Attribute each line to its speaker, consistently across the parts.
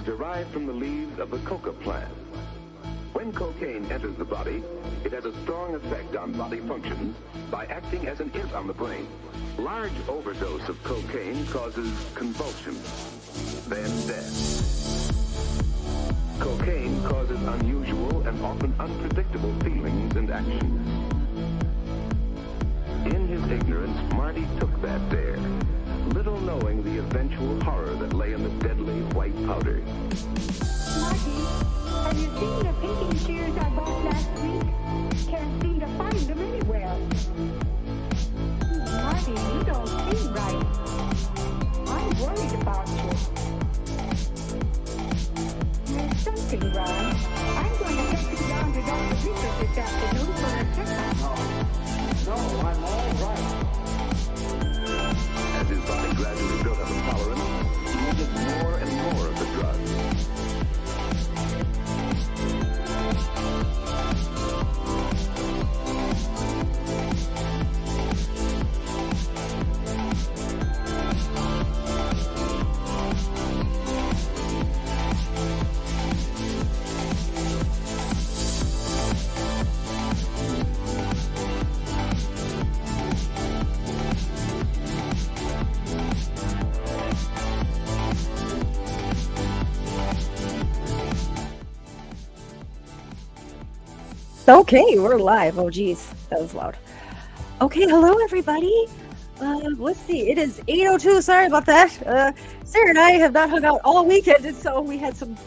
Speaker 1: derived from the leaves of the coca plant. When cocaine enters the body, it has a strong effect on body functions by acting as an it on the brain. Large overdose of cocaine causes convulsions, then death. Cocaine causes unusual and often unpredictable feelings and actions. In his ignorance, Marty took that dare, little knowing the eventual horror that lay in the deadly white powder.
Speaker 2: Marty, have you seen the painting shears I bought last week? Can't seem to find them anywhere. Marty, you don't seem right. I'm worried about you. There's something wrong. I'm going to take you down to Dr. Beaker this afternoon for a checkup.
Speaker 3: No, I'm all right.
Speaker 1: As his body gradually built up a tolerance, he needed more and more of the drug.
Speaker 4: Okay, we're live. Oh, geez, that was loud. Okay, hello, everybody. Let's see. It is 8:02. Sorry about that. Sarah and I have not hung out all weekend, and so we had some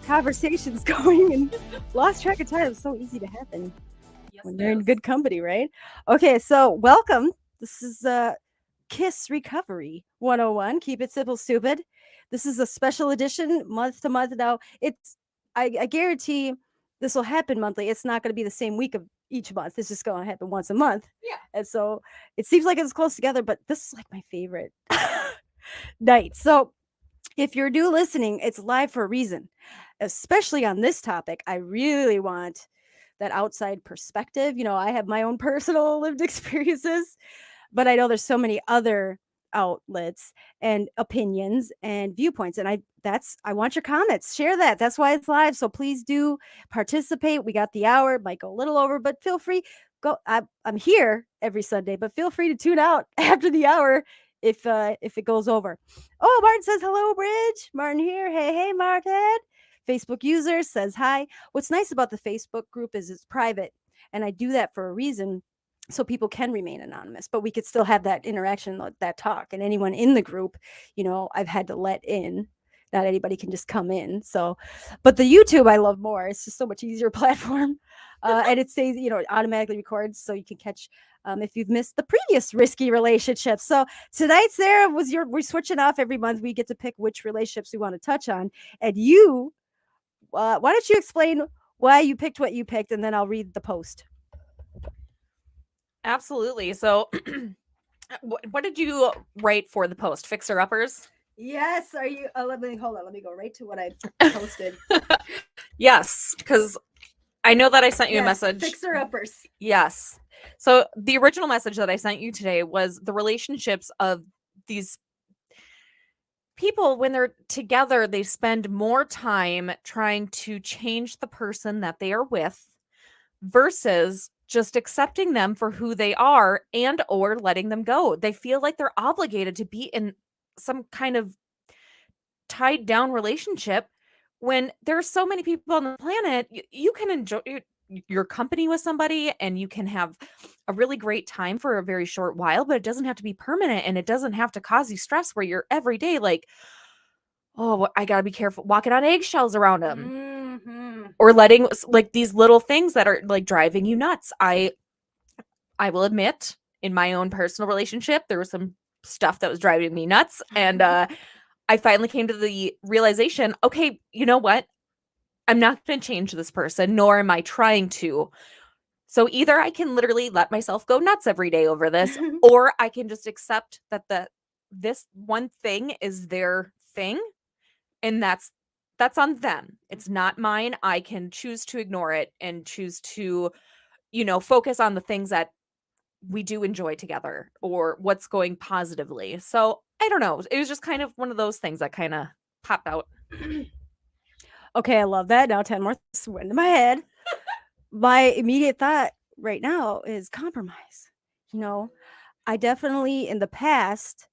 Speaker 4: conversations going and lost track of time. It's so easy to happen when you're in good company, right? Okay, so welcome. This is K.I.S.S Recovery 101. Keep it simple, stupid. This is a special edition, month to month. Now, I guarantee this will happen monthly. It's not going to be the same week of each month. It's just going to happen once a month.
Speaker 5: Yeah.
Speaker 4: And so it seems like it's close together, but this is like my favorite night. So if you're new listening, it's live for a reason, especially on this topic. I really want that outside perspective. You know, I have my own personal lived experiences, but I know there's so many other outlets and opinions and viewpoints, and I want your comments. Share that. That's why it's live, so please do participate. We got the hour. It might go a little over, but feel free. I'm here every Sunday, but feel free to tune out after the hour if it goes over. Oh, Martin says hello, Bridge. Martin here. Hey Martin. Facebook user says hi. What's nice about the Facebook group is it's private, and I do that for a reason, so people can remain anonymous, but we could still have that interaction, that talk. And anyone in the group, you know, I've had to let in. Not anybody can just come in. So, but the YouTube I love more. It's just so much easier platform, and it stays, you know, it automatically records, so you can catch if you've missed the previous risky relationships. So tonight, Sarah, we're switching off every month. We get to pick which relationships we want to touch on, and you, why don't you explain why you picked what you picked, and then I'll read the post.
Speaker 5: Absolutely. So what did you write for the post? Fixer-uppers?
Speaker 4: Yes. Are you? Let me go right to what I posted.
Speaker 5: Yes, because I know that I sent you a message.
Speaker 4: Fixer-uppers.
Speaker 5: Yes. So the original message that I sent you today was the relationships of these people. When they're together, they spend more time trying to change the person that they are with versus just accepting them for who they are and or letting them go. They feel like they're obligated to be in some kind of tied down relationship when there's so many people on the planet. You can enjoy your company with somebody and you can have a really great time for a very short while, but it doesn't have to be permanent, and it doesn't have to cause you stress where you're every day like, oh, I gotta be careful walking on eggshells around them. Or letting like these little things that are like driving you nuts. I will admit, in my own personal relationship, there was some stuff that was driving me nuts. And I finally came to the realization, okay, you know what? I'm not going to change this person, nor am I trying to. So either I can literally let myself go nuts every day over this, or I can just accept that this one thing is their thing, and that's on them. It's not mine. I can choose to ignore it and choose to, you know, focus on the things that we do enjoy together or what's going positively. So I don't know. It was just kind of one of those things that kind of popped out.
Speaker 4: Okay, I love that. Now 10 more thoughts went into my head. My immediate thought right now is compromise. You know, I definitely in the past,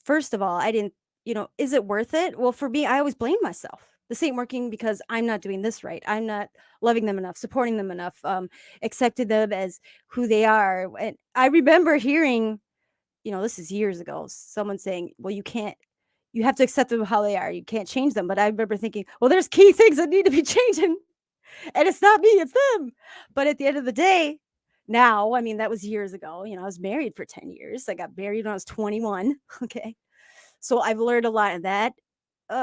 Speaker 4: first of all, I didn't, is it worth it? Well, for me, I always blame myself. This ain't working because I'm not doing this right. I'm not loving them enough, supporting them enough, accepting them as who they are. And I remember hearing, this is years ago, someone saying, well, you have to accept them how they are. You can't change them. But I remember thinking, well, there's key things that need to be changing. And it's not me, it's them. But at the end of the day, now, I mean, that was years ago. I was married for 10 years. I got married when I was 21. Okay. So I've learned a lot in that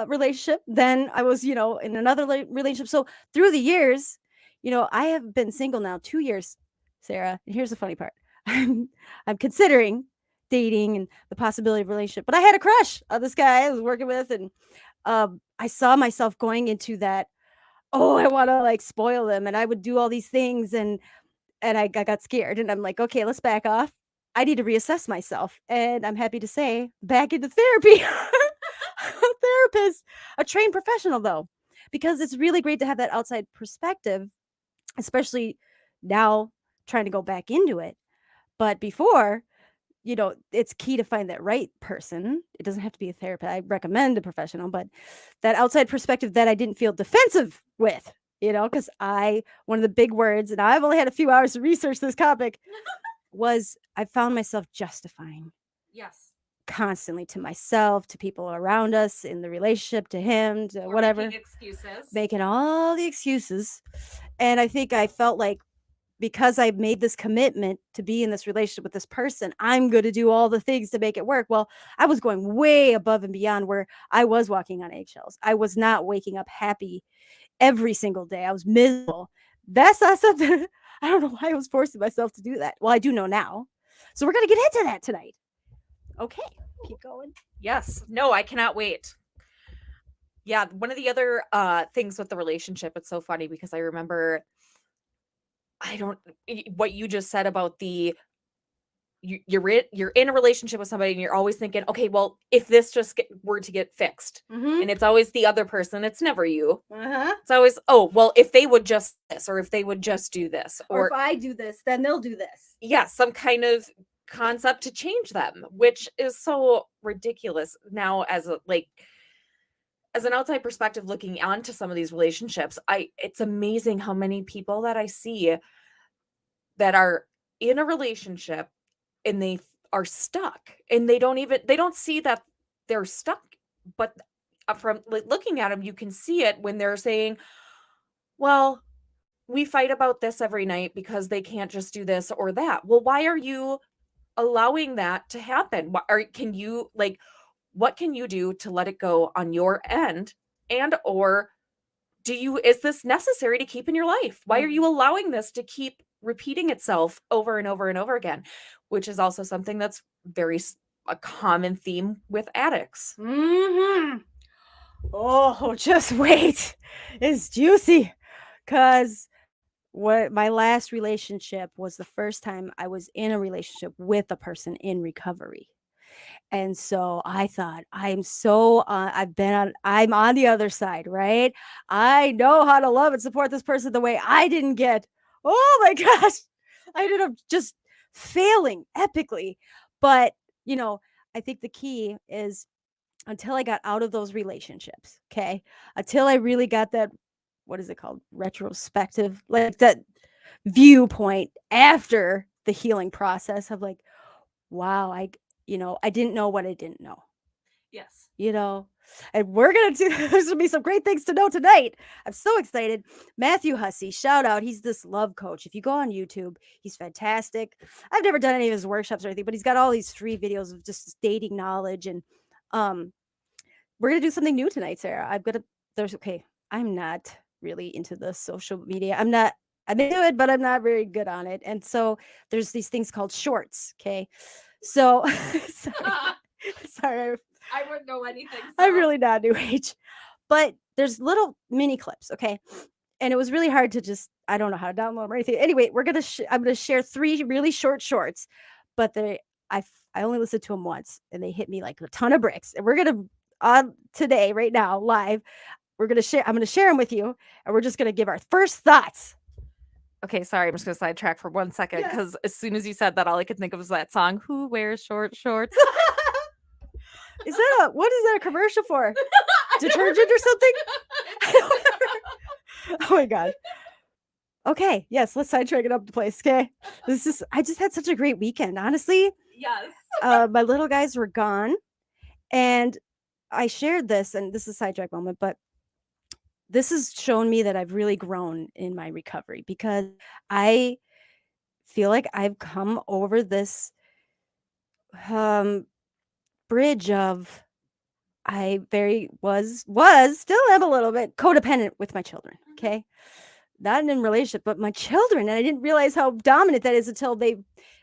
Speaker 4: relationship. Then I was, in another relationship. So through the years, I have been single now 2 years, Sarah. And here's the funny part I'm considering dating and the possibility of a relationship. But I had a crush on this guy I was working with. And I saw myself going into that, oh, I want to like spoil them. And I would do all these things. And I got scared. And I'm like, okay, let's back off. I need to reassess myself. And I'm happy to say, back into therapy. A therapist, a trained professional, though, because it's really great to have that outside perspective, especially now trying to go back into it. But before, it's key to find that right person. It doesn't have to be a therapist. I recommend a professional, but that outside perspective that I didn't feel defensive with, because one of the big words, and I've only had a few hours to research this topic, was I found myself justifying
Speaker 5: Yes.
Speaker 4: constantly to myself, to people around us in the relationship, to him, to
Speaker 5: Or
Speaker 4: whatever,
Speaker 5: making excuses.
Speaker 4: making all the excuses. And I think I felt like because I made this commitment to be in this relationship with this person, I'm going to do all the things to make it work. Well, I was going way above and beyond where I was walking on eggshells. I was not waking up happy every single day. I was miserable. That's not something I don't know why I was forcing myself to do that. Well, I do know now. So we're going to get into that tonight. Okay, keep going.
Speaker 5: Yes. No, I cannot wait. Yeah, one of the other things with the relationship, it's so funny because I remember what you just said about you're in a relationship with somebody and you're always thinking, okay, well, if this were to get fixed, and it's always the other person, it's never you. It's always, oh, well, if they would just this, or if they would just do this,
Speaker 4: Or if I do this, then they'll do this.
Speaker 5: yeah, some kind of concept to change them, which is so ridiculous now as an outside perspective looking onto some of these relationships. It's amazing how many people that I see that are in a relationship and they are stuck, and they don't see that they're stuck, but from looking at them, you can see it when they're saying, well, we fight about this every night because they can't just do this or that. Well, why are you allowing that to happen? What can you do to let it go on your end? And or is this necessary to keep in your life? Why are you allowing this to keep repeating itself over and over and over again? Which is also something that's a common theme with addicts.
Speaker 4: Oh, just wait. It's juicy. Cause my last relationship was the first time I was in a relationship with a person in recovery. And so I thought, I'm on the other side, right? I know how to love and support this person the way I didn't get. Oh my gosh. I ended up just failing epically. But, I think the key is until I got out of those relationships, okay? Until I really got that, what is it called? Retrospective, like that viewpoint after the healing process of like, wow, I didn't know what I didn't know.
Speaker 5: Yes.
Speaker 4: And we're going to there's going to be some great things to know tonight. I'm so excited. Matthew Hussey, shout out. He's this love coach. If you go on YouTube, he's fantastic. I've never done any of his workshops or anything, but he's got all these free videos of just dating knowledge. And we're going to do something new tonight, Sarah. I'm not really into the social media. I'm into it, but I'm not very good on it. And so there's these things called shorts. Okay. So sorry.
Speaker 5: I wouldn't know anything.
Speaker 4: I'm really not new age, but there's little mini clips. Okay. And it was really hard to I don't know how to download them or anything. Anyway, I'm going to share 3 really short shorts, but I only listened to them once and they hit me like a ton of bricks. And we're going to, on today, right now, live, I'm gonna share them with you, and we're just gonna give our first thoughts.
Speaker 5: Okay, sorry, I'm just gonna sidetrack for 1 second
Speaker 4: Yes.
Speaker 5: because as soon as you said that, all I could think of was that song, "Who wears short shorts?"
Speaker 4: What is that a commercial for? Detergent or something? Oh my god. Okay, yes, let's sidetrack it up the place. Okay, I just had such a great weekend. Honestly,
Speaker 5: Yes.
Speaker 4: my little guys were gone, and I shared this, and this is a sidetrack moment, but this has shown me that I've really grown in my recovery because I feel like I've come over this um bridge of I very was still am a little bit codependent with my children. Okay. Not in a relationship, but my children. And I didn't realize how dominant that is until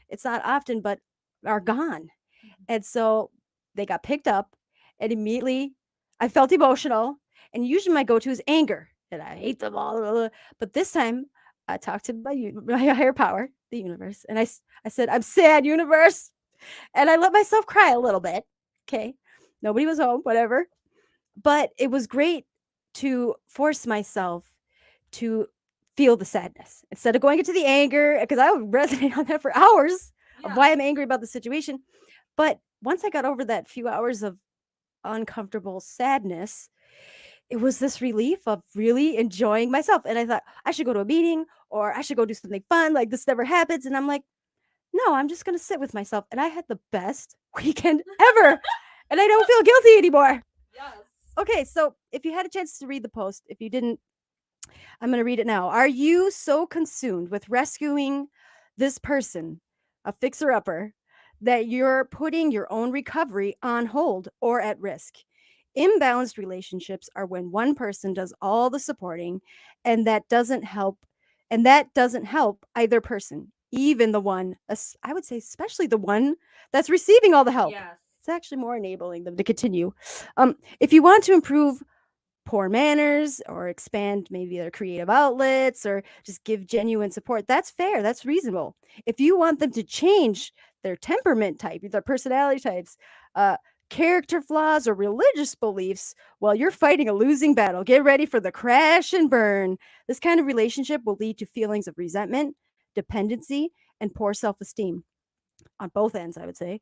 Speaker 4: it's not often, but are gone. And so they got picked up, and immediately I felt emotional. And usually my go to is anger, and I hate them all. Blah, blah, blah. But this time I talked to my higher power, the universe, and I said, I'm sad, universe. And I let myself cry a little bit. Okay. Nobody was home, whatever. But it was great to force myself to feel the sadness instead of going into the anger, because I would resonate on that for hours of why I'm angry about the situation. But once I got over that few hours of uncomfortable sadness, it was this relief of really enjoying myself. And I thought I should go to a meeting or I should go do something fun. Like this never happens. And I'm like, no, I'm just going to sit with myself. And I had the best weekend ever. And I don't feel guilty anymore.
Speaker 5: Yes.
Speaker 4: Okay, so if you had a chance to read the post, if you didn't, I'm going to read it now. Are you so consumed with rescuing this person, a fixer upper, that you're putting your own recovery on hold or at risk? Imbalanced relationships are when one person does all the supporting and that doesn't help either person, even the one, I would say especially the one that's receiving all the help.
Speaker 5: Yes.
Speaker 4: It's actually more enabling them to continue. If you want to improve poor manners or expand maybe their creative outlets or just give genuine support, that's fair, that's reasonable. If you want them to change their temperament type, their personality types, character flaws, or religious beliefs, well, you're fighting a losing battle. Get ready for the crash and burn. This kind of relationship will lead to feelings of resentment, dependency, and poor self-esteem on both ends, I would say.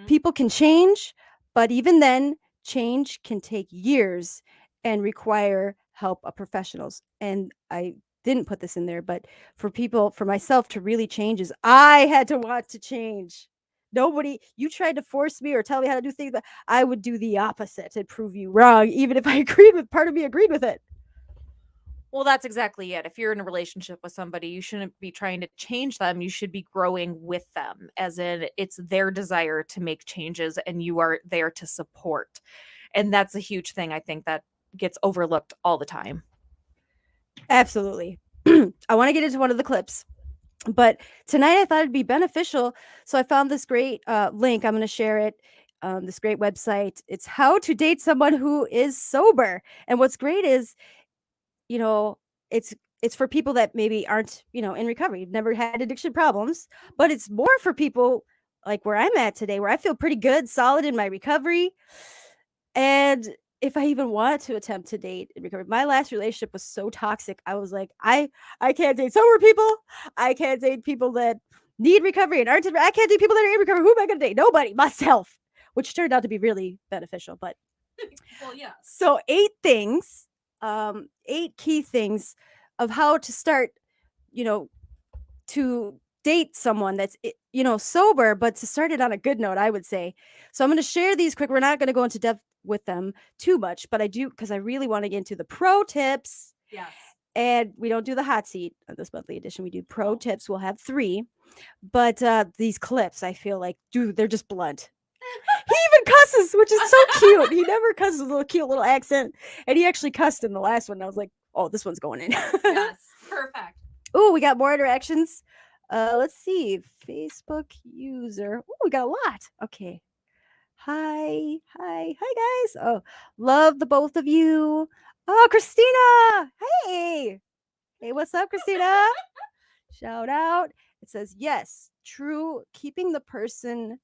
Speaker 4: People can change, but even then, change can take years and require help of professionals. And I didn't put this in there, but for myself to really change is I had to want to change. You tried to force me or tell me how to do things, but I would do the opposite and prove you wrong, even if part of me agreed with it.
Speaker 5: Well, that's exactly it. If you're in a relationship with somebody, you shouldn't be trying to change them. You should be growing with them, as in it's their desire to make changes and you are there to support. And that's a huge thing I think that gets overlooked all the time.
Speaker 4: Absolutely. I want to get into one of the clips, but tonight I thought it'd be beneficial. So I found this great link. I'm going to share it. This great website. It's how to date someone who is sober. And what's great is, you know, it's for people that maybe aren't, in recovery, never had addiction problems, but it's more for people like where I'm at today, where I feel pretty good, solid in my recovery. And if I even want to attempt to date in recovery, my last relationship was so toxic. I was like, I can't date sober people. I can't date people that need recovery and aren't. I can't date people that are in recovery. Who am I going to date? Nobody. Myself, which turned out to be really beneficial. But
Speaker 5: Well, yeah.
Speaker 4: so 8 key things of how to start, to date someone that's, sober, but to start it on a good note, I would say. So I'm going to share these quick. We're not going to go into depth with them too much, but I do, because I really want to get into the pro tips.
Speaker 5: Yes.
Speaker 4: And we don't do the hot seat of this monthly edition. We do pro tips. We'll have 3. But these clips, I feel like, dude, they're just blunt. He even cusses, which is so cute. He never cusses with a cute little accent. And he actually cussed in the last one. And I was like, oh, this one's going in.
Speaker 5: Yes. Perfect.
Speaker 4: Oh, we got more interactions. Let's see. Facebook user. Oh, we got a lot. Okay. Hi, guys. Oh, love the both of you. Oh, Christina. Hey. Hey, what's up, Christina? Shout out. It says, yes, true. Keeping the person,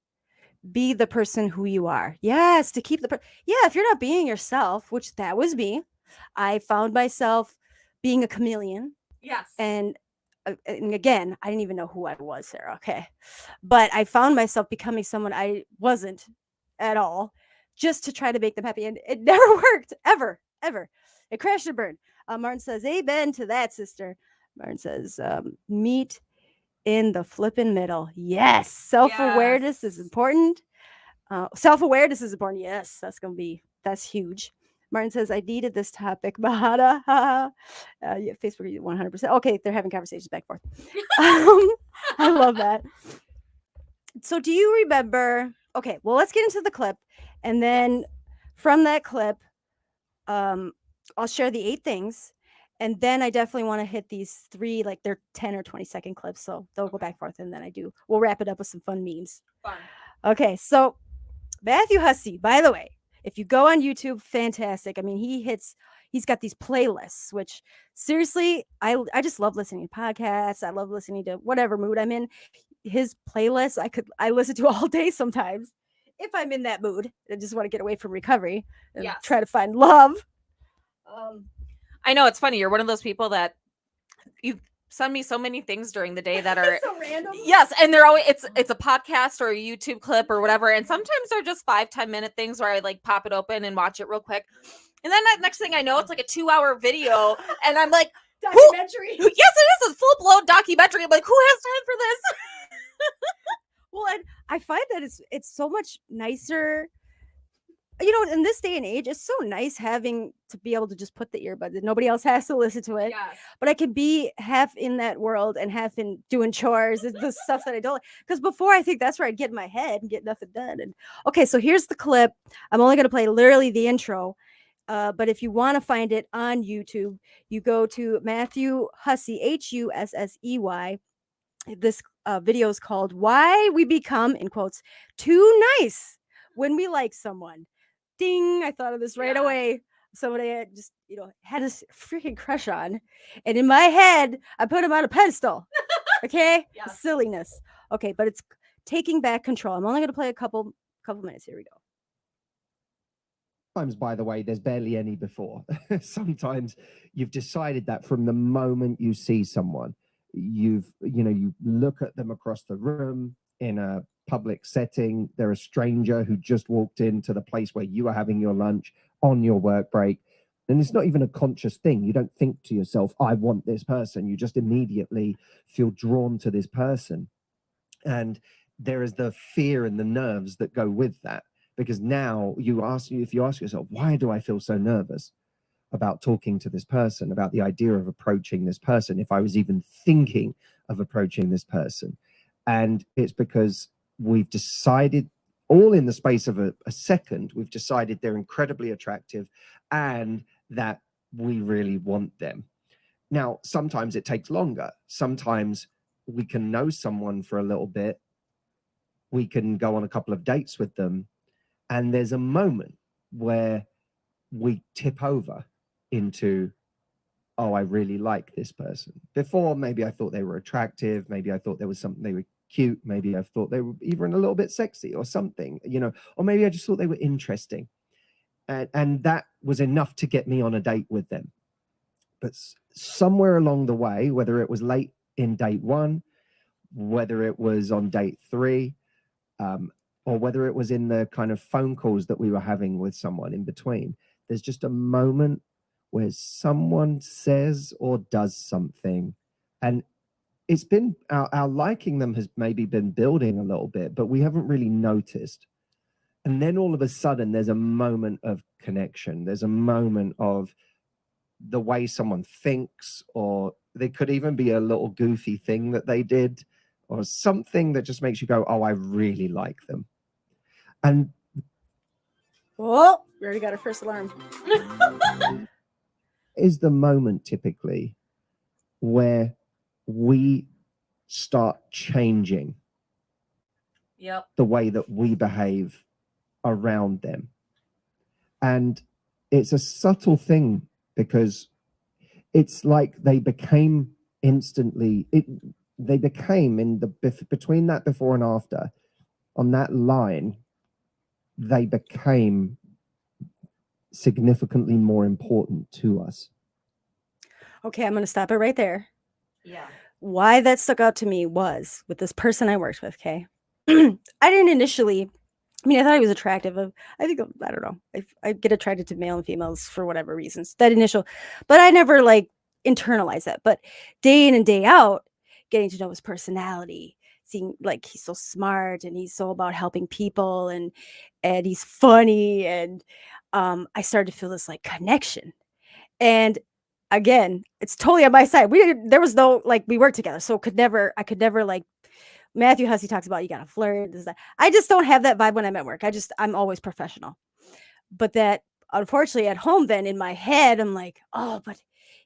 Speaker 4: be the person who you are. Yes, to keep yeah, if you're not being yourself, which that was me, I found myself being a chameleon.
Speaker 5: Yes.
Speaker 4: And again, I didn't even know who I was, Sarah. Okay. But I found myself becoming someone I wasn't at all just to try to make them happy. And it never worked, ever, ever. It crashed and burned. Martin says, amen to that, sister. Martin says, meet in the flipping middle. Yes. Self-awareness is
Speaker 5: Yes.
Speaker 4: important. Self-awareness is important. Yes. That's huge. Martin says, I needed this topic. Mahana. Yeah, Facebook 100%. Okay, they're having conversations back and forth. I love that. So do you remember? Okay, well, let's get into the clip. And then from that clip, I'll share the 8 things. And then I definitely want to hit these 3, like they're 10 or 20-second clips. So they'll go back and forth. And then we'll wrap it up with some fun memes.
Speaker 5: Fun.
Speaker 4: Okay, so Matthew Hussey, by the way, if you go on YouTube, fantastic. I mean, he's got these playlists, which seriously, I just love listening to podcasts. I love listening to whatever mood I'm in. His playlists, I listen to all day sometimes if I'm in that mood. I just want to get away from recovery and try to find love.
Speaker 5: I know, it's funny. You're one of those people that you send me so many things during the day that are
Speaker 4: so random.
Speaker 5: Yes, and they're always it's a podcast or a YouTube clip or whatever, and sometimes they're just 5-10 minute things where I like pop it open and watch it real quick, and then that next thing I know, it's like a 2-hour video, and I'm like,
Speaker 4: documentary.
Speaker 5: Yes, it is a full blown documentary. I'm like, who has time for this?
Speaker 4: Well, and I find that it's so much nicer. In this day and age, it's so nice having to be able to just put the earbuds in. Nobody else has to listen to it.
Speaker 5: Yes.
Speaker 4: But I can be half in that world and half in doing chores and the stuff that I don't like. Because before, I think that's where I'd get in my head and get nothing done. And okay, so here's the clip. I'm only going to play literally the intro. But if you want to find it on YouTube, you go to Matthew Hussey, Hussey. This video is called Why We Become, in quotes, Too Nice When We Like Someone. Ding, I thought of this right away. Somebody I just, had a freaking crush on. And in my head, I put him on a pedestal. Okay? Silliness. Okay, but it's taking back control. I'm only going to play a couple minutes. Here we go.
Speaker 6: Sometimes, by the way, there's barely any before. Sometimes you've decided that from the moment you see someone, you look at them across the room in a public setting. They're a stranger who just walked into the place where you are having your lunch on your work break. And it's not even a conscious thing. You don't think to yourself, I want this person. You just immediately feel drawn to this person. And there is the fear and the nerves that go with that. Because now if you ask yourself, why do I feel so nervous about talking to this person, about the idea of approaching this person, if I was even thinking of approaching this person? And it's because we've decided, all in the space of a second, we've decided they're incredibly attractive and that we really want them. Now, sometimes it takes longer. Sometimes we can know someone for a little bit. We can go on a couple of dates with them. And there's a moment where we tip over into, oh, I really like this person. Before, maybe I thought they were attractive. Maybe I thought there was something, they were cute. Maybe I thought they were even a little bit sexy or something, or maybe I just thought they were interesting. And that was enough to get me on a date with them. But somewhere along the way, whether it was late in date 1, whether it was on date 3, or whether it was in the kind of phone calls that we were having with someone in between, there's just a moment where someone says or does something, and it's been our liking them has maybe been building a little bit, but we haven't really noticed. And then all of a sudden there's a moment of connection. There's a moment of the way someone thinks, or they could even be a little goofy thing that they did, or something that just makes you go, oh, I really like them. And
Speaker 4: oh, we already got our first alarm.
Speaker 6: Is the moment typically where we start changing the way that we behave around them. And it's a subtle thing, because it's like they became instantly, they became between that before and after, on that line, they became significantly more important to us.
Speaker 4: Okay, I'm going to stop it right there.
Speaker 5: Yeah.
Speaker 4: Why that stuck out to me was with this person I worked with, okay? I didn't initially, I mean, I thought he was attractive. I think, I don't know. I get attracted to male and females for whatever reasons. That initial, but I never like internalized that. But day in and day out, getting to know his personality, seeing like he's so smart and he's so about helping people and he's funny and I started to feel this like connection. And again, it's totally on my side. There was no like we worked together, so I could never like Matthew Hussey talks about you gotta flirt, this, that. I just don't have that vibe when I'm at work. I'm always professional. But that unfortunately at home then in my head, I'm like, oh, but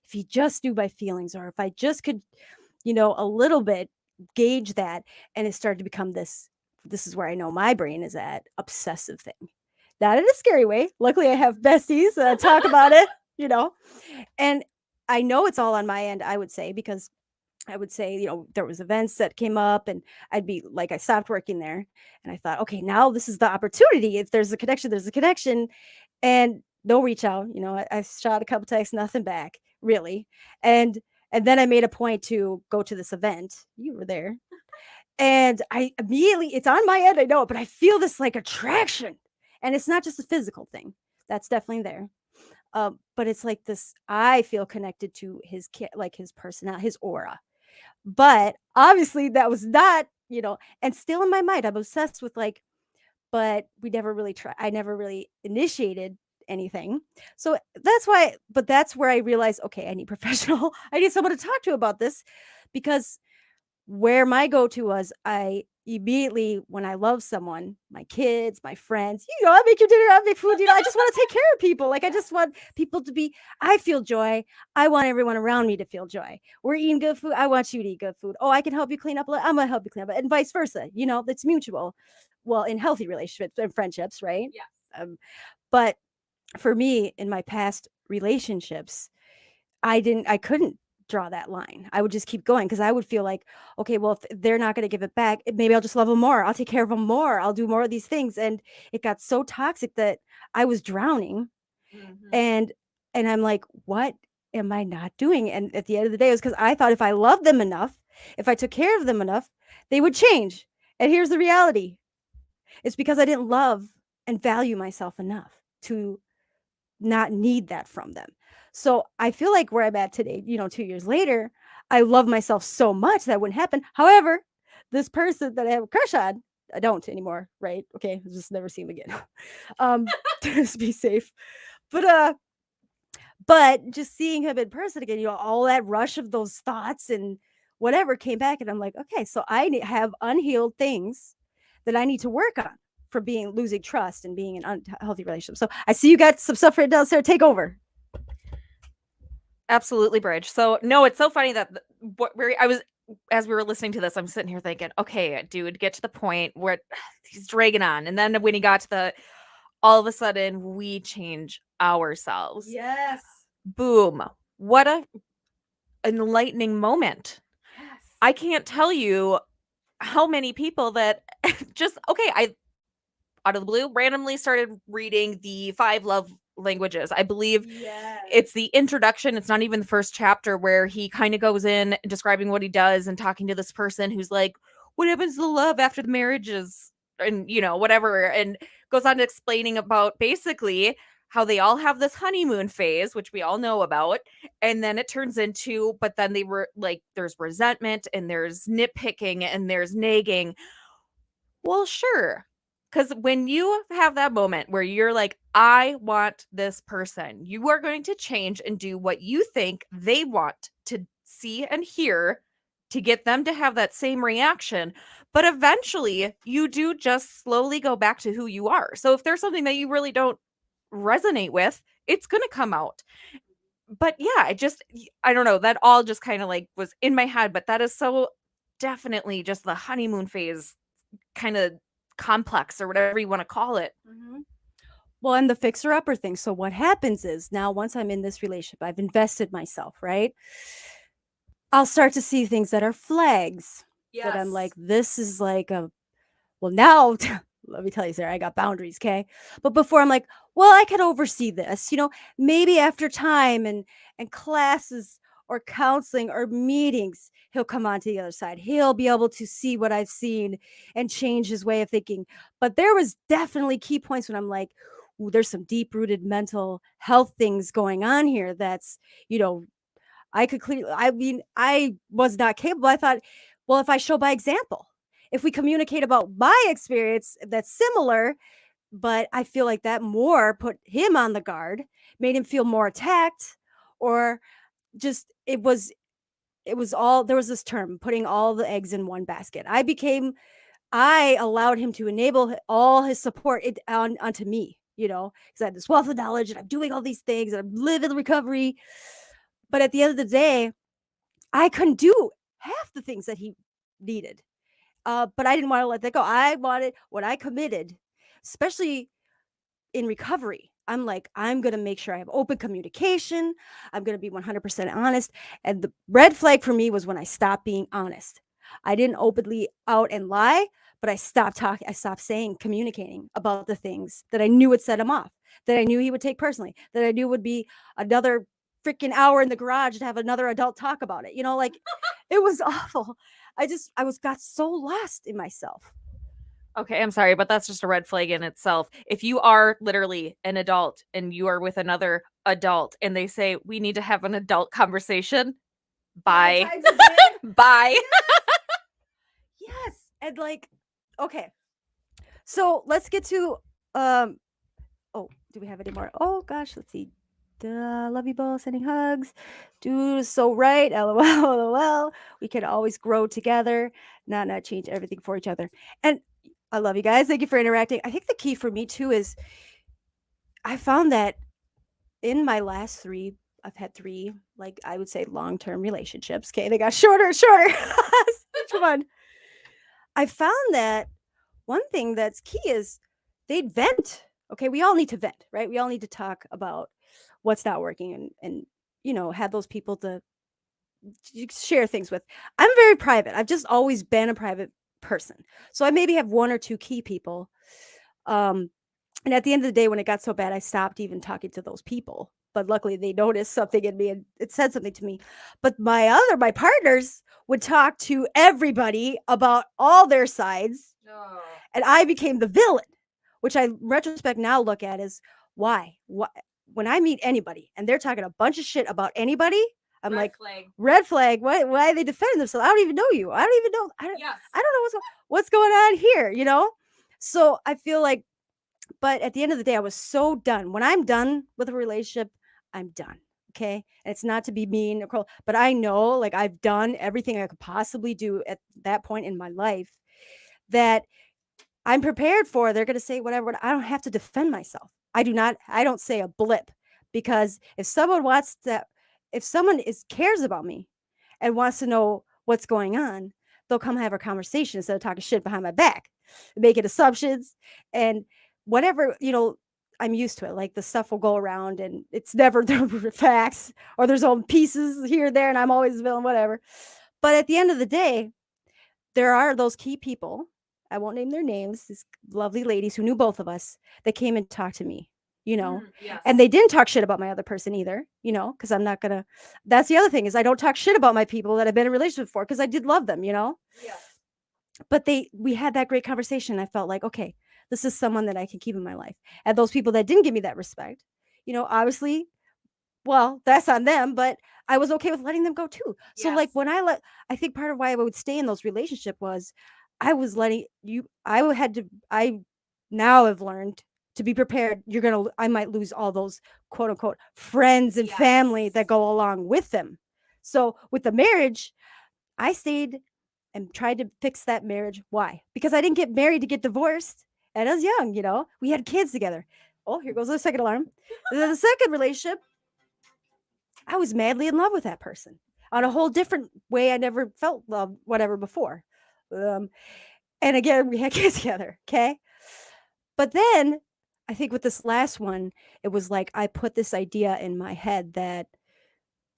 Speaker 4: if he just knew my feelings, or if I just could, a little bit gauge that, and it started to become this is where I know my brain is at, obsessive thing. Not in a scary way. Luckily I have besties that talk about it, you know. And I know it's all on my end, I would say, because I would say, there was events that came up and I'd be like, I stopped working there and I thought, okay, now this is the opportunity. If there's a connection, there's a connection. And no reach out. I shot a couple texts, nothing back, really. And and then I made a point to go to this event. You were there. And I immediately, it's on my end, I know it, but I feel this like attraction. And it's not just a physical thing. That's definitely there. But it's like this, I feel connected to like his personality, his aura. But obviously that was not, and still in my mind, I'm obsessed with like, but we never really I never really initiated anything. So that's where I realized, okay, I need professional, I need someone to talk to about this because where my go-to was, I immediately, when I love someone, my kids, my friends, I make you dinner, I make food, I just want to take care of people. Like I just want people to be, I feel joy. I want everyone around me to feel joy. We're eating good food. I want you to eat good food. Oh, I can help you clean up. I'm gonna help you clean up, and vice versa. That's mutual. Well, in healthy relationships and friendships, right?
Speaker 5: Yes.
Speaker 4: But for me, in my past relationships, I couldn't draw that line. I would just keep going because I would feel like, okay, well, if they're not going to give it back, maybe I'll just love them more. I'll take care of them more. I'll do more of these things. And it got so toxic that I was drowning.
Speaker 5: Mhm.
Speaker 4: And I'm like, what am I not doing? And at the end of the day, it was because I thought if I loved them enough, if I took care of them enough, they would change. And here's the reality. It's because I didn't love and value myself enough to not need that from them. So I feel like where I'm at today, 2 years later, I love myself so much that wouldn't happen. However, this person that I have a crush on, I don't anymore, right? Okay, I'll just never see him again. Just be safe. But just seeing him in person again, all that rush of those thoughts and whatever came back, and I'm like, okay, so I have unhealed things that I need to work on for losing trust and being in unhealthy relationship. So I see you got some stuff written down, Sarah. Take over.
Speaker 5: Absolutely, Bridge. So no, it's so funny that I was, as we were listening to this, I'm sitting here thinking, okay, dude, get to the point where he's dragging on, and then when he got to all of a sudden we change ourselves.
Speaker 4: Yes.
Speaker 5: Boom! What a enlightening moment.
Speaker 4: Yes.
Speaker 5: I can't tell you how many people that just I out of the blue randomly started reading the 5 love languages. I believe it's the introduction. It's not even the first chapter where he kind of goes in describing what he does and talking to this person who's like, what happens to love after the marriages and whatever, and goes on to explaining about basically how they all have this honeymoon phase, which we all know about, and then it turns into, but then they were like, there's resentment and there's nitpicking and there's nagging. Well, sure. Because when you have that moment where you're like, I want this person, you are going to change and do what you think they want to see and hear to get them to have that same reaction. But eventually, you do just slowly go back to who you are. So if there's something that you really don't resonate with, it's going to come out. But yeah, I don't know. That all just kind of like was in my head. But that is so definitely just the honeymoon phase kind of complex or whatever you want to call it.
Speaker 4: Mm-hmm. Well, and the fixer-upper thing. So what happens is now once I'm in this relationship, I've invested myself, right? I'll start to see things that are flags that I'm like, this is like well, now let me tell you, Sarah, I got boundaries, okay? But before I'm like, well, I could oversee this, maybe after time and classes or counseling or meetings, he'll come on to the other side. He'll be able to see what I've seen and change his way of thinking. But there was definitely key points when I'm like, ooh, there's some deep-rooted mental health things going on here that's, you know, I could clearly, I mean, I was not capable. I thought, well, if I show by example, if we communicate about my experience that's similar, but I feel like that more put him on the guard, made him feel more attacked, or just it was all there was this term, putting all the eggs in one basket. I allowed him to enable all his support onto me, because I had this wealth of knowledge and I'm doing all these things and I'm living the recovery. But at the end of the day, I couldn't do half the things that he needed. But I didn't want to let that go. I wanted what I committed, especially in recovery. I'm like, I'm going to make sure I have open communication. I'm going to be 100% honest. And the red flag for me was when I stopped being honest. I didn't openly out and lie, but I stopped talking. I stopped communicating about the things that I knew would set him off, that I knew he would take personally, that I knew would be another freaking hour in the garage to have another adult talk about it. Like it was awful. Got so lost in myself.
Speaker 5: Okay, I'm sorry, but that's just a red flag in itself. If you are literally an adult and you are with another adult and they say, we need to have an adult conversation, bye. Bye.
Speaker 4: Yes. And like, okay. So let's get to, do we have any more? Oh gosh, let's see. Love you both, sending hugs. Do so right. LOL, LOL. We can always grow together, not change everything for each other. And I love you guys. Thank you for interacting. I think the key for me too is I found that in my last three, I've had three, like I would say long-term relationships. Okay. They got shorter and shorter. Come on. I found that one thing that's key is they'd vent. Okay. We all need to vent, right? We all need to talk about what's not working and have those people to share things with. I'm very private. I've just always been a private person. So I maybe have one or two key people. And at the end of the day, when it got so bad, I stopped even talking to those people. But luckily they noticed something in me and it said something to me. But my partners would talk to everybody about all their sides.
Speaker 5: Oh.
Speaker 4: And I became the villain, which I in retrospect now look at as why? When I meet anybody and they're talking a bunch of shit about anybody, I'm
Speaker 5: Red
Speaker 4: like,
Speaker 5: flag.
Speaker 4: red flag. Why are they defending themselves? I don't even know you. I don't even know.
Speaker 5: Yes.
Speaker 4: I don't know what's going on here, So I feel like, but at the end of the day, I was so done. When I'm done with a relationship, I'm done. Okay. And it's not to be mean or cruel, but I know like I've done everything I could possibly do at that point in my life that I'm prepared for. They're going to say whatever. I don't have to defend myself. I don't say a blip, because if someone cares about me and wants to know what's going on, they'll come have a conversation instead of talking shit behind my back, making assumptions and whatever, I'm used to it. Like the stuff will go around and it's never the facts, or there's all pieces here, there, and I'm always the villain, whatever. But at the end of the day, there are those key people. I won't name their names. These lovely ladies who knew both of us that came and talked to me,
Speaker 5: Yes.
Speaker 4: and they didn't talk shit about my other person either, because I'm not gonna. That's the other thing is I don't talk shit about my people that I've been in a relationship for, because I did love them,
Speaker 5: Yes.
Speaker 4: But we had that great conversation. I felt like, okay, this is someone that I can keep in my life. And those people that didn't give me that respect, obviously, well, that's on them, but I was okay with letting them go too. So like
Speaker 5: Yes.
Speaker 4: when I think part of why I would stay in those relationships was I was letting you, I now have learned to be prepared. I might lose all those quote unquote friends and family that
Speaker 5: Yes.
Speaker 4: go along with them. So with the marriage, I stayed and tried to fix that marriage. Why? Because I didn't get married to get divorced. And I was young, we had kids together. Oh, here goes the second alarm. The second relationship, I was madly in love with that person on a whole different way. I never felt love, whatever, before. And again, we had kids together. Okay. But then I think with this last one, it was like I put this idea in my head that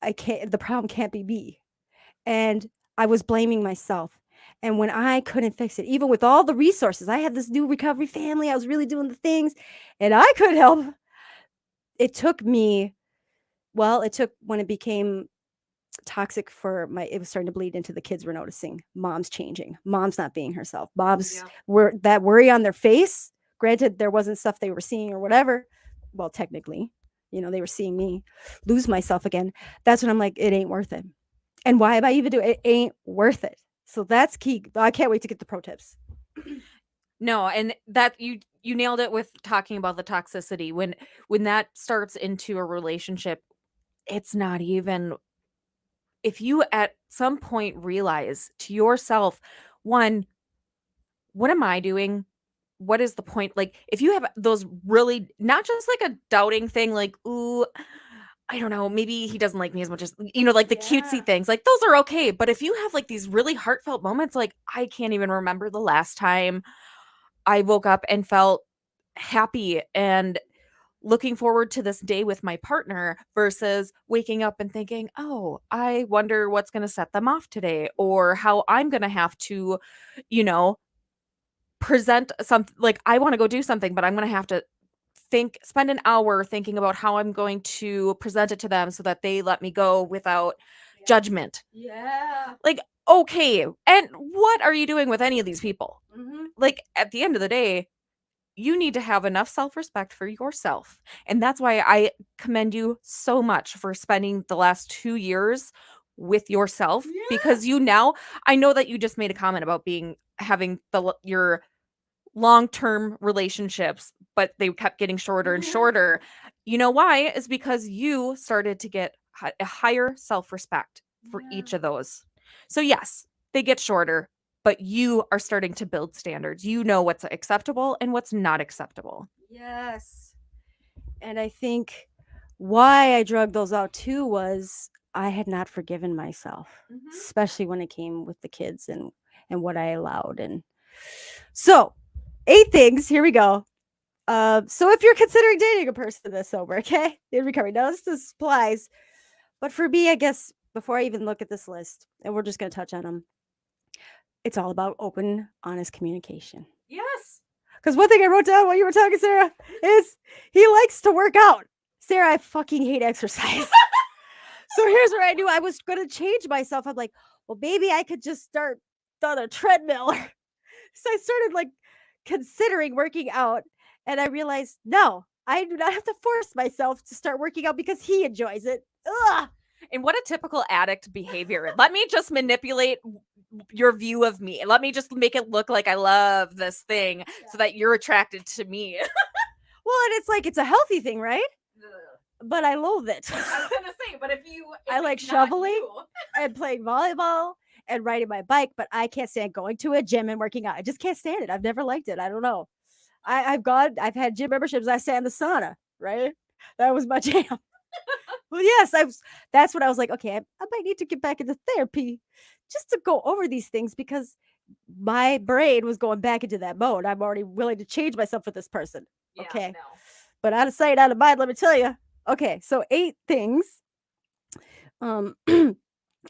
Speaker 4: the problem can't be me. And I was blaming myself. And when I couldn't fix it, even with all the resources, I had this new recovery family. I was really doing the things and I couldn't help. It took me, it took when it became toxic for it was starting to bleed into the kids were noticing mom's changing. Mom's not being herself. Mom's were that worry on their face. Granted, there wasn't stuff they were seeing or whatever. Well, technically, they were seeing me lose myself again. That's when I'm like, it ain't worth it. And why am I even doing it? It ain't worth it. So that's key. I can't wait to get the pro tips.
Speaker 5: No, and that you nailed it with talking about the toxicity. When that starts into a relationship, it's not even, if you at some point realize to yourself, one, what am I doing? What is the point? Like, if you have those really, not just like a doubting thing, like, ooh, I don't know, maybe he doesn't like me as much as, like the cutesy things, like those are okay. But if you have like these really heartfelt moments, like I can't even remember the last time I woke up and felt happy and looking forward to this day with my partner versus waking up and thinking, oh, I wonder what's going to set them off today, or how I'm going to have to, present something. Like, I want to go do something, but I'm going to have to spend an hour thinking about how I'm going to present it to them so that they let me go without judgment.
Speaker 4: Yeah.
Speaker 5: Like, okay. And what are you doing with any of these people? Like, at the end of the day, you need to have enough self-respect for yourself. And that's why I commend you so much for spending the last 2 years with yourself, because I know that you just made a comment about having your long-term relationships, but they kept getting shorter and shorter. You know why? Is because you started to get a higher self-respect for each of those. So yes, they get shorter, but you are starting to build standards. You know what's acceptable and what's not acceptable.
Speaker 4: Yes. And I think why I drug those out too was I had not forgiven myself, especially when it came with the kids and what I allowed. And so 8 things, here we go. So if you're considering dating a person that's sober, okay, in recovery, now this applies. But for me, I guess before I even look at this list, and we're just going to touch on them, it's all about open, honest communication.
Speaker 5: Yes.
Speaker 4: Because one thing I wrote down while you were talking, Sarah, is he likes to work out. Sarah, I fucking hate exercise. So here's where I knew I was going to change myself. I'm like, well, maybe I could just start on a treadmill. So I started like considering working out. And I realized, no, I do not have to force myself to start working out because he enjoys it. Ugh.
Speaker 5: And what a typical addict behavior. Let me just manipulate your view of me. Let me just make it look like I love this thing so that you're attracted to me.
Speaker 4: Well, and it's like, it's a healthy thing, right? But I loathe it.
Speaker 5: I was going to say, but if
Speaker 4: I like shoveling and playing volleyball and riding my bike, but I can't stand going to a gym and working out. I just can't stand it. I've never liked it. I don't know. I've had gym memberships. I sat in the sauna, right? That was my jam. Well, yes, that's what I was like, okay, I might need to get back into therapy just to go over these things because my brain was going back into that mode. I'm already willing to change myself for this person. Okay. No. But out of sight, out of mind, let me tell you. Okay, so 8 things. And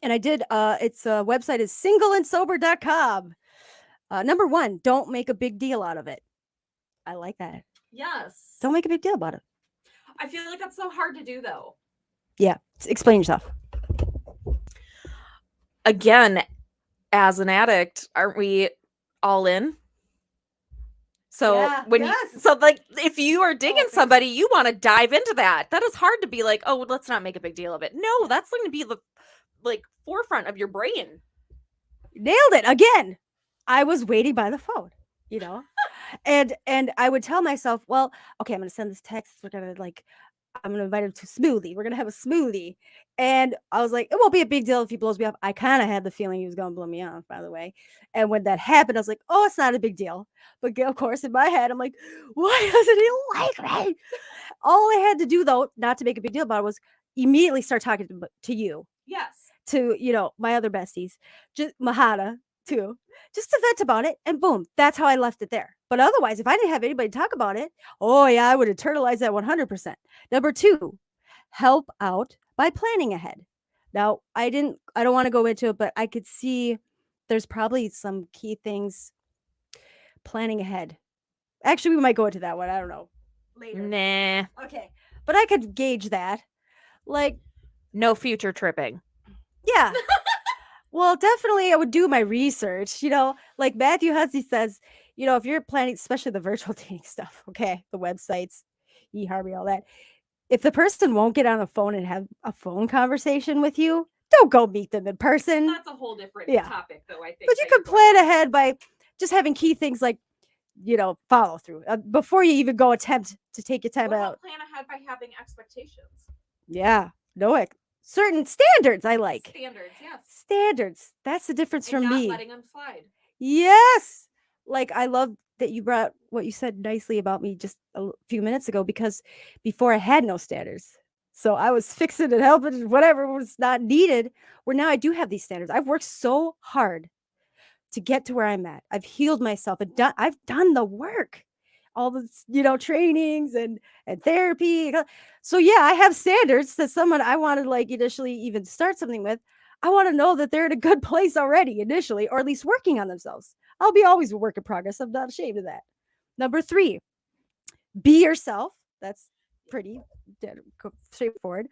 Speaker 4: I did its website is singleandsober.com. Number 1, don't make a big deal out of it. I like that.
Speaker 5: Yes.
Speaker 4: Don't make a big deal about it.
Speaker 5: I feel like that's so hard to do, though.
Speaker 4: Yeah. Explain yourself.
Speaker 5: Again, as an addict, aren't we all in? So if you are digging somebody, you want to dive into that. That is hard to be like, oh, let's not make a big deal of it. No, that's going to be the forefront of your brain.
Speaker 4: Nailed it again. I was waiting by the phone, and I would tell myself, well, okay, I'm going to send this text. I'm going to invite him to smoothie. We're going to have a smoothie. And I was like, it won't be a big deal if he blows me off. I kind of had the feeling he was going to blow me off, by the way. And when that happened, I was like, oh, it's not a big deal. But of course, in my head, I'm like, why doesn't he like me? All I had to do, though, not to make a big deal about it, was immediately start talking to you.
Speaker 5: Yes.
Speaker 4: To, my other besties, just Mahana, too, just to vent about it. And boom, that's how I left it there. But otherwise, if I didn't have anybody talk about it, oh, yeah, I would internalize that 100%. Number 2, help out by planning ahead. Now, I don't want to go into it, but I could see there's probably some key things planning ahead. Actually, we might go into that one. I don't know. Later.
Speaker 5: Nah,
Speaker 4: Okay. But I could gauge that. Like,
Speaker 5: no future tripping.
Speaker 4: yeah. Well, definitely I would do my research. Like Matthew Hussey says, if you're planning, especially the virtual dating stuff, okay, the websites, eHarmony, all that. If the person won't get on the phone and have a phone conversation with you, don't go meet them in person.
Speaker 5: That's a whole different
Speaker 4: Yeah.
Speaker 5: topic, though, I think.
Speaker 4: But you can plan ahead by just having key things like, follow through before you even go attempt to take your time out.
Speaker 5: Plan ahead by having expectations.
Speaker 4: Yeah. No, certain standards I like.
Speaker 5: Standards, yes.
Speaker 4: Standards. That's the difference
Speaker 5: And
Speaker 4: from
Speaker 5: not
Speaker 4: me.
Speaker 5: letting them slide.
Speaker 4: Yes. Like, I love that you brought what you said nicely about me just a few minutes ago, because before I had no standards. So I was fixing and helping and whatever was not needed, where now I do have these standards. I've worked so hard to get to where I'm at. I've healed myself and I've done the work. All the trainings and therapy. So yeah, I have standards that someone I want to like initially even start something with. I want to know that they're in a good place already initially, or at least working on themselves. I'll be always a work in progress. I'm not ashamed of that. Number 3, be yourself. That's pretty straightforward.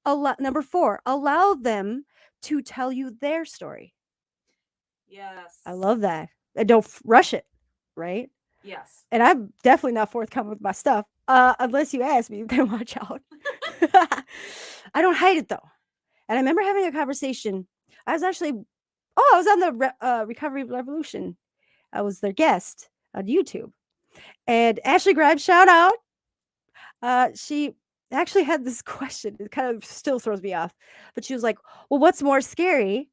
Speaker 4: Number 4, allow them to tell you their story.
Speaker 5: Yes.
Speaker 4: I love that. And don't rush it, right?
Speaker 5: Yes.
Speaker 4: And I'm definitely not forthcoming with my stuff, unless you ask me. Then watch out. I don't hide it though. And I remember having a conversation. I was on the Recovery Revolution. I was their guest on YouTube. And Ashley Grimes, shout out. She actually had this question. It kind of still throws me off. But she was like, well, what's more scary?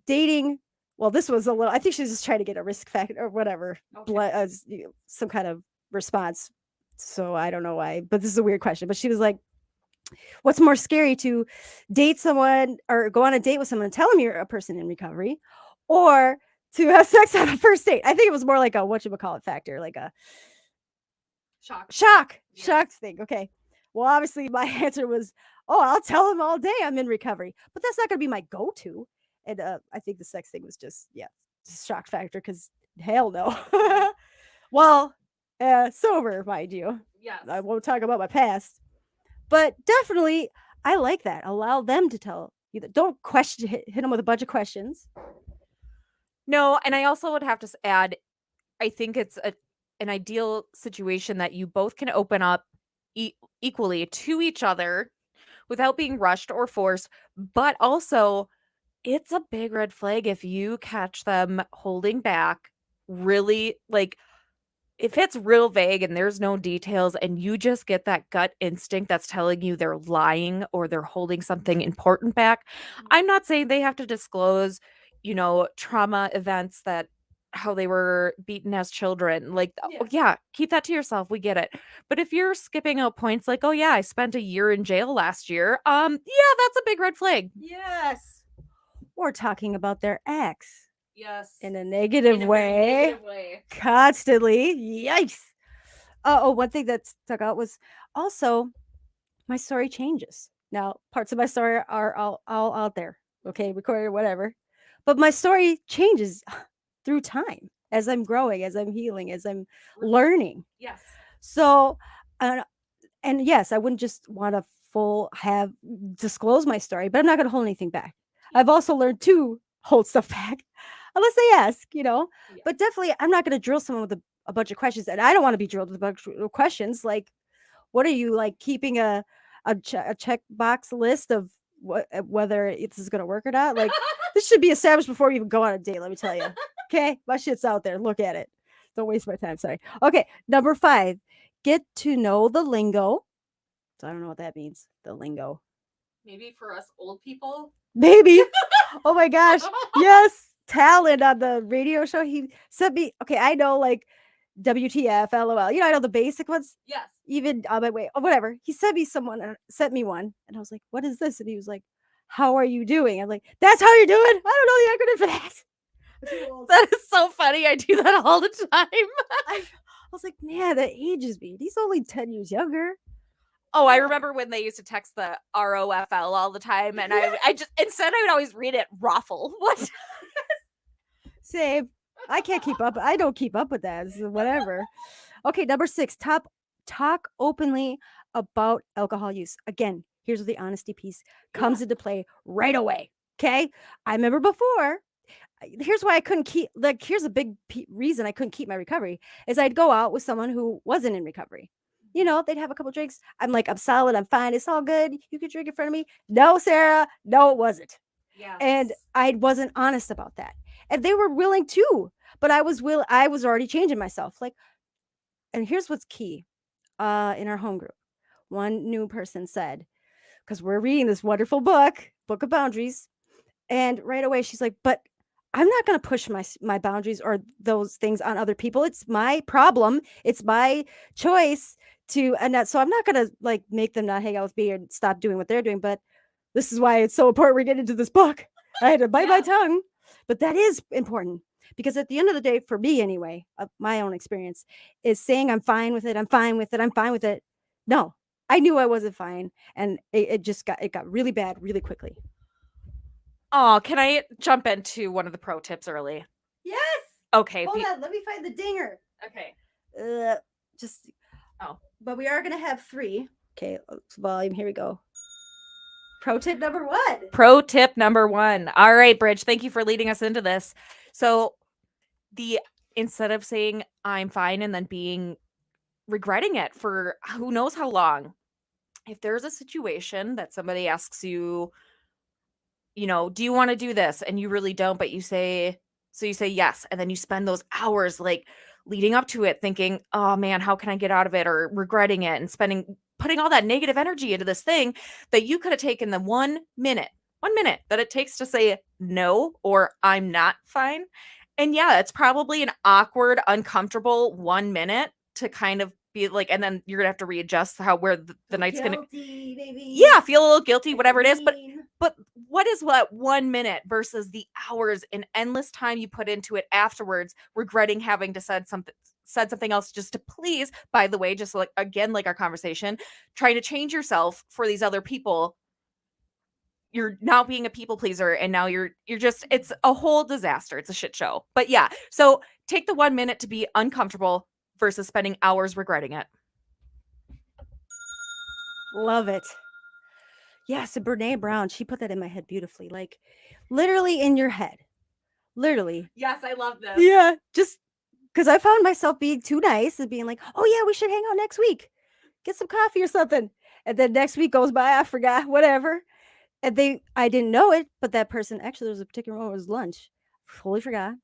Speaker 4: Dating. Well, this was a little, I think she was just trying to get a risk factor or whatever,
Speaker 5: Okay.
Speaker 4: some kind of response. So I don't know why, but this is a weird question. But she was like, what's more scary, to date someone or go on a date with someone and tell them you're a person in recovery, or to have sex on a first date? I think it was more like a whatchamacallit factor, like a shock thing. Okay. Well, obviously my answer was, I'll tell them all day I'm in recovery, but that's not going to be my go-to. And I think the sex thing was just shock factor, because hell no. Well, sober, mind you.
Speaker 5: Yes.
Speaker 4: I won't talk about my past, but definitely I like that. Allow them to tell you that. Don't hit them with a bunch of questions.
Speaker 5: No, and I also would have to add, I think it's an ideal situation that you both can open up equally to each other without being rushed or forced, but also it's a big red flag if you catch them holding back, really, like, if it's real vague and there's no details and you just get that gut instinct that's telling you they're lying or they're holding something important back. I'm not saying they have to disclose, trauma events, that how they were beaten as children. Like, yeah, keep that to yourself. We get it. But if you're skipping out points like, oh yeah, I spent a year in jail last year. Yeah, that's a big red flag.
Speaker 4: Yes. Or talking about their ex.
Speaker 5: Yes.
Speaker 4: In a negative way. Constantly. Yikes. One thing that stuck out was also my story changes. Now, parts of my story are all out there, okay, recorded or whatever. But my story changes through time as I'm growing, as I'm healing, as I'm learning.
Speaker 5: Yes.
Speaker 4: So, and yes, I wouldn't just want to disclose my story, but I'm not going to hold anything back. I've also learned to hold stuff back unless they ask, Yes. But definitely, I'm not going to drill someone with a bunch of questions, and I don't want to be drilled with a bunch of questions. Like, what are you, like, keeping a checkbox list of whether this is going to work or not? Like, this should be established before you even go on a date. Let me tell you. Okay, my shit's out there. Look at it. Don't waste my time. Sorry. Okay, number 5, get to know the lingo. So I don't know what that means. The lingo.
Speaker 5: Maybe for us old people.
Speaker 4: Maybe. Oh my gosh. Yes. Talent on the radio show. He sent me, okay, I know like WTF, LOL. I know the basic ones.
Speaker 5: Yes.
Speaker 4: Even on my way, or whatever. He sent me one, and I was like, what is this? And he was like, how are you doing? I'm like, that's how you're doing? I don't know the acronym for that.
Speaker 5: That is so funny. I do that all the time.
Speaker 4: I was like, man, that ages me. He's only 10 years younger.
Speaker 5: Oh, I remember when they used to text the ROFL all the time, and I just, instead I would always read it Raffle. What?
Speaker 4: Same. I can't keep up. I don't keep up with that. So whatever. Okay, number 6, talk openly about alcohol use. Again, here's where the honesty piece comes into play right away. Okay, I remember before. Here's why I couldn't keep. Like, here's a big reason I couldn't keep my recovery is I'd go out with someone who wasn't in recovery. You know, they'd have a couple drinks. I'm like, I'm solid. I'm fine. It's all good. You can drink in front of me. No, Sarah. No, it wasn't. And
Speaker 5: Yes.
Speaker 4: I wasn't honest about that. And they were willing to, but I was already changing myself. Like, and here's what's key. In our home group, one new person said, because we're reading this wonderful book of boundaries, and right away she's like, but I'm not going to push my boundaries or those things on other people. It's my problem. It's my choice to, and that, so I'm not going to like make them not hang out with me or stop doing what they're doing. But this is why it's so important we get into this book. I had to bite my
Speaker 5: Yeah.
Speaker 4: tongue, but that is important because at the end of the day, for me anyway, of my own experience, is saying I'm fine with it. I'm fine with it. I'm fine with it. No, I knew I wasn't fine, and it got really bad really quickly.
Speaker 5: Oh, can I jump into one of the pro tips early?
Speaker 4: Yes.
Speaker 5: Okay.
Speaker 4: Hold on, let me find the dinger.
Speaker 5: Okay.
Speaker 4: Just
Speaker 5: Oh.
Speaker 4: but we are gonna have 3. Okay, volume. Here we go. Pro tip number 1.
Speaker 5: Pro tip number 1. All right, Bridge, thank you for leading us into this. So instead of saying I'm fine and then regretting it for who knows how long, if there's a situation that somebody asks you, do you want to do this? And you really don't, but you say yes. And then you spend those hours like leading up to it thinking, oh man, how can I get out of it? Or regretting it and putting all that negative energy into this thing that you could have taken the 1 minute that it takes to say no or I'm not fine. And yeah, it's probably an awkward, uncomfortable 1 minute to kind of be like, and then you're gonna have to readjust where the night's gonna, yeah, feel a little guilty, whatever it is. But what is 1 minute versus the hours and endless time you put into it afterwards, regretting having to said something else just to please, by the way, just like again, like our conversation, trying to change yourself for these other people. You're now being a people pleaser, and now you're just, it's a whole disaster. It's a shit show. But yeah, so take the 1 minute to be uncomfortable versus spending hours regretting it.
Speaker 4: Love it. Yes, and Brene Brown, she put that in my head beautifully. Like, literally in your head. Literally.
Speaker 5: Yes, I love this.
Speaker 4: Yeah, just because I found myself being too nice and being like, oh yeah, we should hang out next week. Get some coffee or something. And then next week goes by, I forgot, whatever. And I didn't know it, but that person, actually, there was a particular moment, it was lunch. Totally forgot,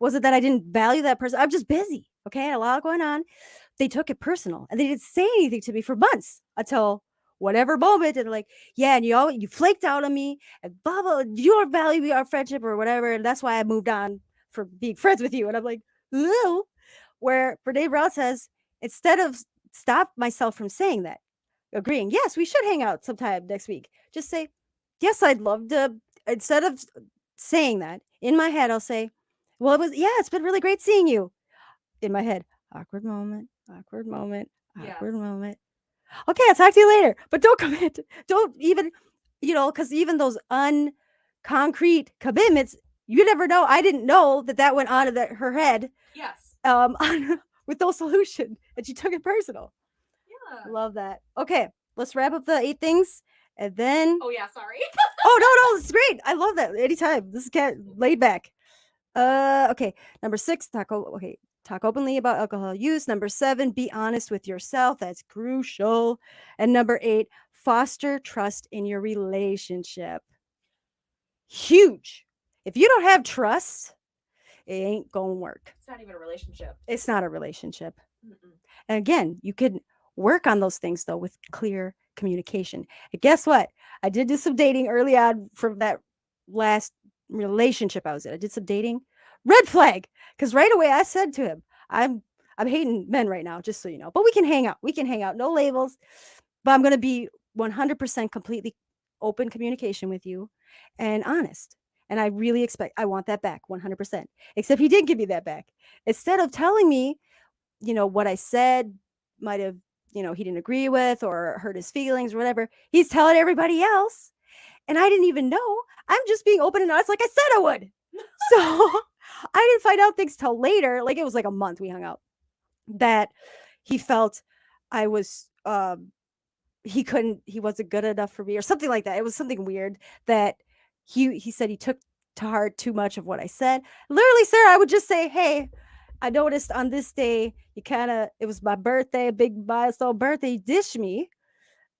Speaker 4: wasn't that I didn't value that person. I'm just busy. Okay. I had a lot going on. They took it personal and they didn't say anything to me for months until whatever moment. And like, yeah, and you flaked out on me and blah, blah, you don't value our friendship or whatever. And that's why I moved on from being friends with you. And I'm like, ooh, where Brene Brown says, instead of stop myself from saying that, agreeing, yes, we should hang out sometime next week. Just say, yes, I'd love to. Instead of saying that in my head, I'll say, well, it's been really great seeing you. In my head, awkward moment, awkward moment, awkward moment. Okay, I'll talk to you later. But don't commit. Don't even, because even those unconcrete commitments, you never know. I didn't know that went on in her head.
Speaker 5: Yes.
Speaker 4: With no solution, and she took it personal.
Speaker 5: Yeah.
Speaker 4: Love that. Okay, let's wrap up the 8 things, and then.
Speaker 5: Oh yeah, sorry.
Speaker 4: Oh no, it's great. I love that. Anytime. This is laid back. Okay. Number 6, talk openly about alcohol use. Number 7, be honest with yourself. That's crucial. And number 8, foster trust in your relationship. Huge. If you don't have trust, it ain't gonna work.
Speaker 5: It's not even a relationship.
Speaker 4: It's not a relationship.
Speaker 5: Mm-mm.
Speaker 4: And again, you could work on those things though with clear communication. And guess what? I did do some dating early on from that last relationship I was in. I did some dating. Red flag. Because right away I said to him, I'm hating men right now, just so you know. But we can hang out. We can hang out. No labels. But I'm gonna be 100% completely open communication with you and honest. And I really I want that back 100%. Except he did give me that back. Instead of telling me, what I said might have, he didn't agree with or hurt his feelings or whatever. He's telling everybody else. And I didn't even know. I'm just being open and honest like I said I would. So I didn't find out things till later. Like it was like a month we hung out. That he felt I was he wasn't good enough for me or something like that. It was something weird that he said he took to heart too much of what I said. Literally, Sarah, I would just say, "Hey, I noticed on this day it was my birthday, a big milestone birthday, you dished me.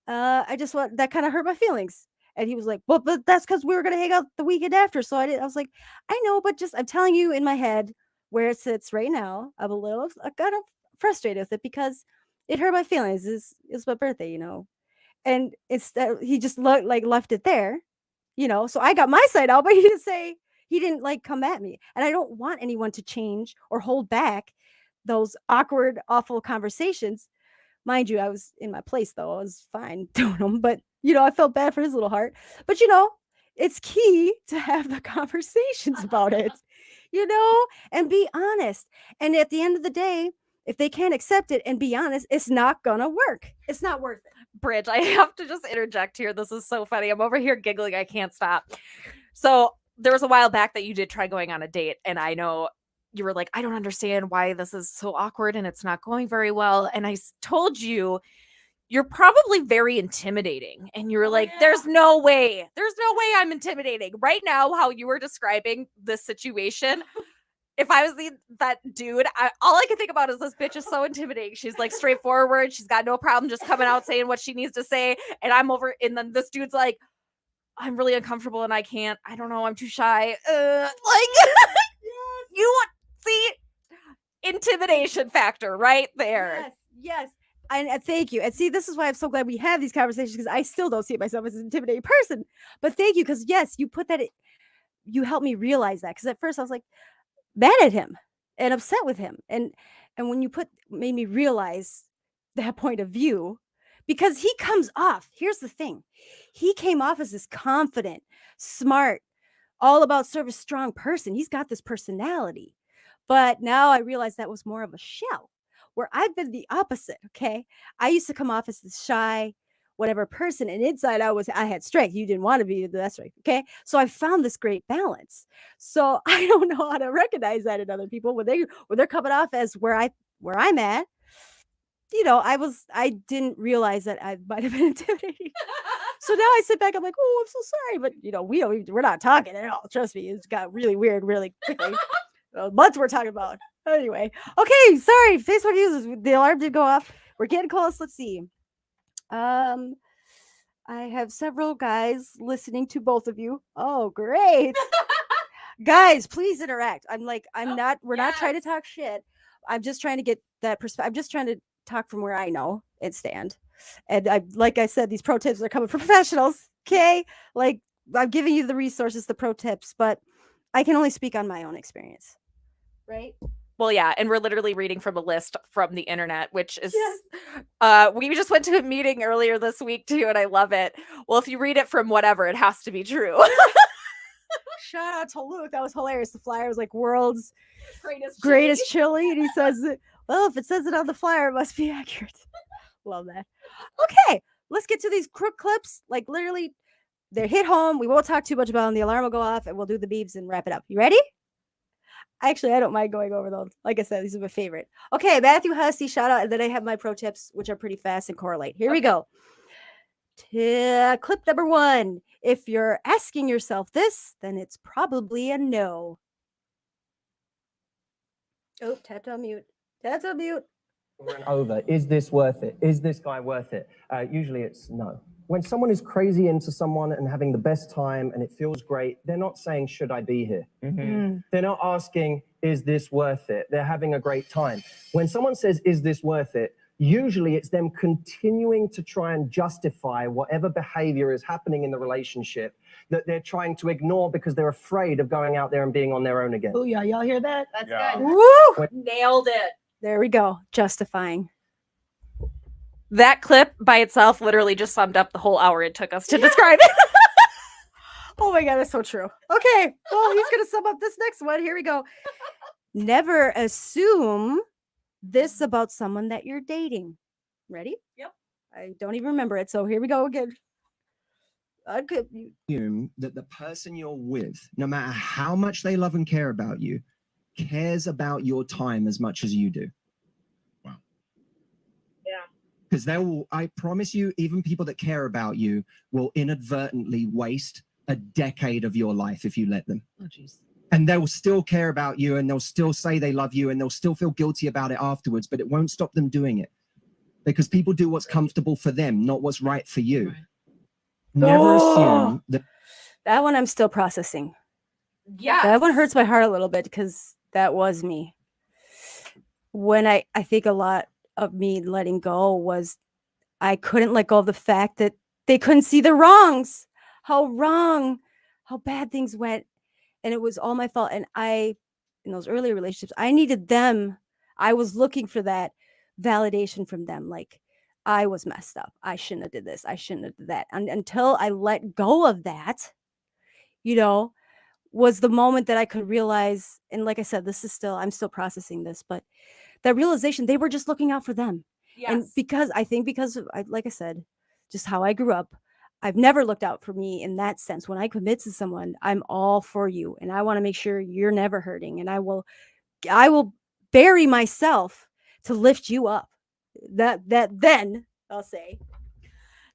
Speaker 4: I just want that kind of hurt my feelings." And he was like, "Well, but that's because we were gonna hang out the weekend after." So I was like, "I know, but just I'm telling you in my head where it sits right now. I kind of frustrated with it because it hurt my feelings. It's my birthday, you know." And instead, he just left it there, you know. So I got my side out, but he didn't like come at me. And I don't want anyone to change or hold back those awkward, awful conversations. Mind you, I was in my place though. I was fine doing them, but you know, I felt bad for his little heart. But you know, it's key to have the conversations about it, you know, and be honest. And at the end of the day, if they can't accept it and be honest, it's not gonna work. It's not worth it.
Speaker 5: Bridge, I have to just interject here. This is so funny. I'm over here giggling. I can't stop. So there was a while back that you did try going on a date, and I know you were like, I don't understand why this is so awkward and it's not going very well. And I told you, you're probably very intimidating. And you were like, there's no way I'm intimidating. Right now, how you were describing this situation, if I was that dude, all I can think about is this bitch is so intimidating. She's like straightforward. She's got no problem just coming out saying what she needs to say. And I'm over, and then this dude's like, I'm really uncomfortable and I don't know, I'm too shy. You see, intimidation factor right there.
Speaker 4: Yes. And thank you. And see, this is why I'm so glad we have these conversations because I still don't see myself as an intimidating person. But thank you because yes, you helped me realize that because at first I was like mad at him and upset with him, and when you made me realize that point of view because he comes off. Here's the thing, he came off as this confident, smart, all about service, strong person. He's got this personality. But now I realize that was more of a shell, where I've been the opposite. Okay. I used to come off as this shy, whatever person, and inside I had strength. You didn't want to be that strength. Okay. So I found this great balance. So I don't know how to recognize that in other people when they're coming off as where I'm at. You know, I didn't realize that I might have been intimidating. So now I sit back, I'm like, oh, I'm so sorry. But you know, we're not talking at all. Trust me, it's got really weird really quickly. Months we're talking about. Anyway, okay, sorry. Facebook users, the alarm did go off. We're getting close. Let's see. I have several guys listening to both of you. Oh, great. Guys, please interact. We're not trying to talk shit. I'm just trying to get that perspective. I'm just trying to talk from where I know and stand. And like I said, these pro tips are coming from professionals. Okay. Like I'm giving you the resources, the pro tips, but I can only speak on my own experience. Right?
Speaker 5: Well, yeah, and we're literally reading from a list from the internet, which is we just went to a meeting earlier this week too, and I love it. Well, if you read it from whatever, it has to be true.
Speaker 4: Shout out to Luke. That was hilarious. The flyer was like world's greatest chili. And he says, well, if it says it on the flyer, it must be accurate. Love that. Okay, let's get to these crook clips. Like literally, they're hit home. We won't talk too much about them. The alarm will go off and we'll do the beeps and wrap it up. You ready? Actually, I don't mind going over those. Like I said, these are my favorite. Okay, Matthew Hussey, shout out. And then I have my pro tips, which are pretty fast and correlate. Here we go. Clip number 1. If you're asking yourself this, then it's probably a no. Oh, tap to mute. Tap to mute.
Speaker 6: Over and over. Is this worth it? Is this guy worth it? Usually it's no. When someone is crazy into someone and having the best time and it feels great, they're not saying, should I be here? They're not asking, is this worth it? They're having a great time. When someone says, is this worth it? Usually it's them continuing to try and justify whatever behavior is happening in the relationship that they're trying to ignore because they're afraid of going out there and being on their own again.
Speaker 4: Oh, yeah. Y'all hear that?
Speaker 5: That's good.
Speaker 4: Woo!
Speaker 5: Nailed it.
Speaker 4: There we go. Justifying.
Speaker 5: That clip by itself literally just summed up the whole hour it took us to describe it.
Speaker 4: Oh my God, that's so true. Okay, well, he's going to sum up this next one. Here we go. Never assume this about someone that you're dating. Ready?
Speaker 5: Yep.
Speaker 4: I don't even remember it, so here we go again.
Speaker 7: Assume that the person you're with, no matter how much they love and care about you, cares about your time as much as you do.
Speaker 8: Wow.
Speaker 2: Yeah.
Speaker 7: Because I promise you, even people that care about you will inadvertently waste a decade of your life if you let them.
Speaker 5: Oh, jeez.
Speaker 7: And they will still care about you, and they'll still say they love you, and they'll still feel guilty about it afterwards, but it won't stop them doing it. Because people do what's comfortable for them, not what's right for you.
Speaker 5: Right.
Speaker 7: Never assume that.
Speaker 4: That one I'm still processing.
Speaker 5: Yeah.
Speaker 4: That one hurts my heart a little bit because that was me. When I think a lot of me letting go was I couldn't let go of the fact that they couldn't see the wrongs, how bad things went. And it was all my fault. And in those earlier relationships, I needed them. I was looking for that validation from them. Like, I was messed up. I shouldn't have did this. I shouldn't have did that. And until I let go of that, was the moment that I could realize, and like I said, I'm still processing this, but that realization, they were just looking out for them. And because like I said, just how I grew up, I've never looked out for me in that sense. When I commit to someone, I'm all for you, and I want to make sure you're never hurting, and I will bury myself to lift you up. That then I'll say.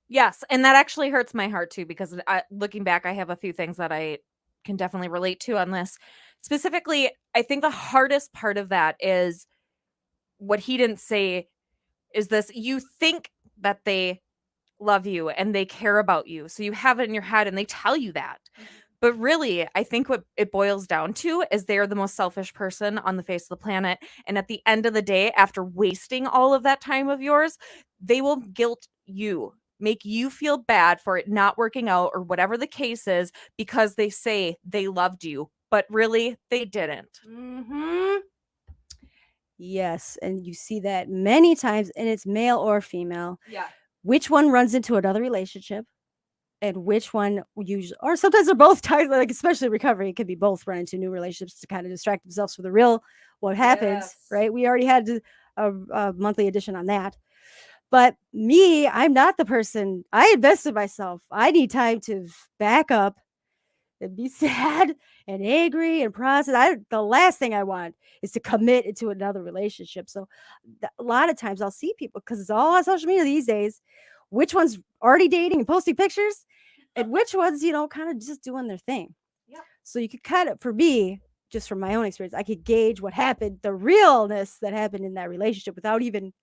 Speaker 5: Yes, and that actually hurts my heart too, because looking back, I have a few things that I can definitely relate to on this. Specifically, I think the hardest part of that is what he didn't say is this: you think that they love you and they care about you, so you have it in your head and they tell you that. But really, I think what it boils down to is they're the most selfish person on the face of the planet. And at the end of the day, after wasting all of that time of yours, they will guilt you, make you feel bad for it not working out or whatever the case is, because they say they loved you, but really they didn't.
Speaker 4: Mm-hmm. Yes, and you see that many times, and it's male or female.
Speaker 5: Yeah.
Speaker 4: Which one runs into another relationship, and which one usually, or sometimes they're both tied, like especially recovery, it could be both run into new relationships to kind of distract themselves from the real what happens,
Speaker 5: Yes.
Speaker 4: right? We already had a monthly edition on that. But me, I'm not the person. I invested myself. I need time to back up and be sad and angry and process. The last thing I want is to commit into another relationship. So a lot of times I'll see people, because it's all on social media these days, which one's already dating and posting pictures, and which one's, kind of just doing their thing.
Speaker 5: Yeah.
Speaker 4: So you could kind of, for me, just from my own experience, I could gauge what happened, the realness that happened in that relationship without even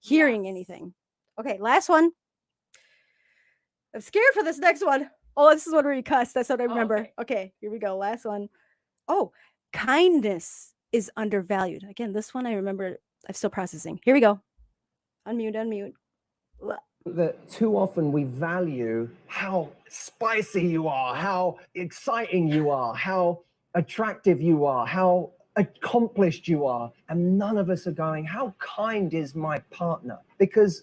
Speaker 4: hearing anything. Okay, last one. I'm scared for this next one. Oh, this is one where you cuss. That's what I remember. Okay, here we go. Last one. Oh, kindness is undervalued. Again, this one I remember. I'm still processing. Here we go. Unmute.
Speaker 7: That too often we value how spicy you are, how exciting you are, how attractive you are, how accomplished you are. And none of us are going, how kind is my partner? Because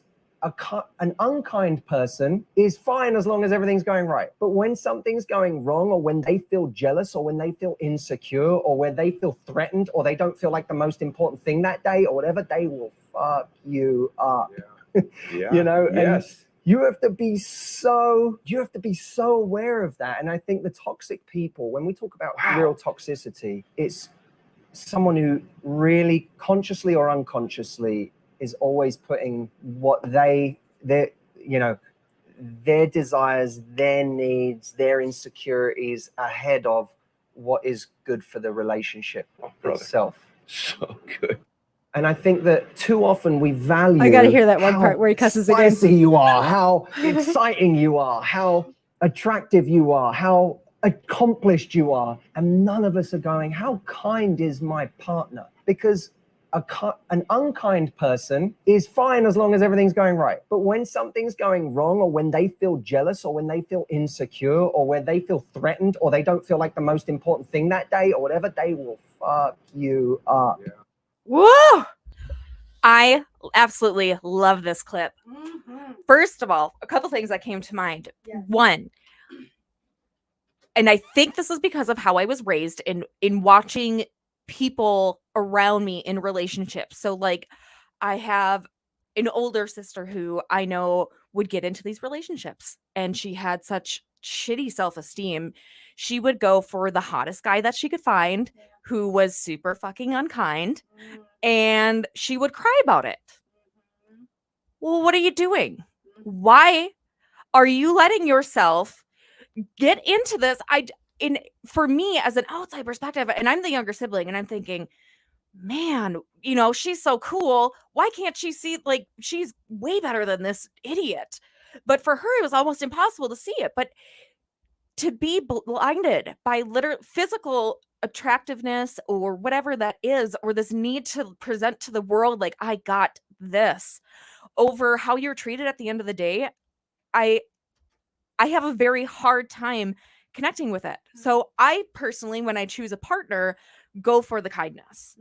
Speaker 7: an unkind person is fine as long as everything's going right. But when something's going wrong, or when they feel jealous, or when they feel insecure, or when they feel threatened, or they don't feel like the most important thing that day, or whatever, they will fuck you up.
Speaker 8: Yeah.
Speaker 7: And you have to be so aware of that. And I think the toxic people, when we talk about real toxicity, it's someone who really consciously or unconsciously is always putting what their desires, their needs, their insecurities ahead of what is good for the relationship itself.
Speaker 8: So good.
Speaker 7: And I think that too often we value.
Speaker 4: I gotta hear that one part where he cusses again.
Speaker 7: How spicy you are, how exciting you are, how attractive you are, how accomplished you are. And none of us are going, how kind is my partner? Because an unkind person is fine as long as everything's going right. But when something's going wrong, or when they feel jealous, or when they feel insecure, or when they feel threatened, or they don't feel like the most important thing that day, or whatever, they will fuck you up.
Speaker 8: Yeah.
Speaker 4: Whoa!
Speaker 5: I absolutely love this clip.
Speaker 4: Mm-hmm.
Speaker 5: First of all, a couple things that came to mind.
Speaker 4: Yes.
Speaker 5: One, and I think this is because of how I was raised in watching people around me in relationships. So like, I have an older sister who I know would get into these relationships, and she had such shitty self-esteem, she would go for the hottest guy that she could find who was super fucking unkind, and she would cry about it. Well, what are you doing? Why are you letting yourself get into this? For me as an outside perspective, and I'm the younger sibling, and I'm thinking, man, she's so cool. Why can't she see, like, she's way better than this idiot? But for her, it was almost impossible to see it. But to be blinded by literal physical attractiveness or whatever that is, or this need to present to the world like, I got this, over how you're treated at the end of the day, I have a very hard time connecting with it. So I personally, when I choose a partner, go for the kindness.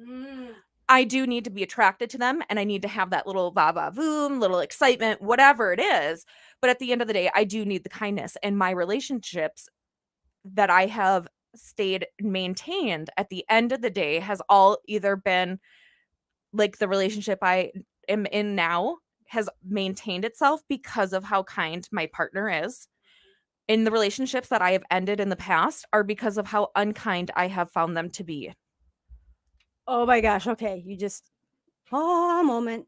Speaker 5: I do need to be attracted to them, and I need to have that little va-va-voom, little excitement, whatever it is. But at the end of the day, I do need the kindness. And my relationships that I have stayed maintained at the end of the day has all either been like the relationship I am in now has maintained itself because of how kind my partner is. In the relationships that I have ended in the past are because of how unkind I have found them to be.
Speaker 4: Oh my gosh. Okay. You just, a moment.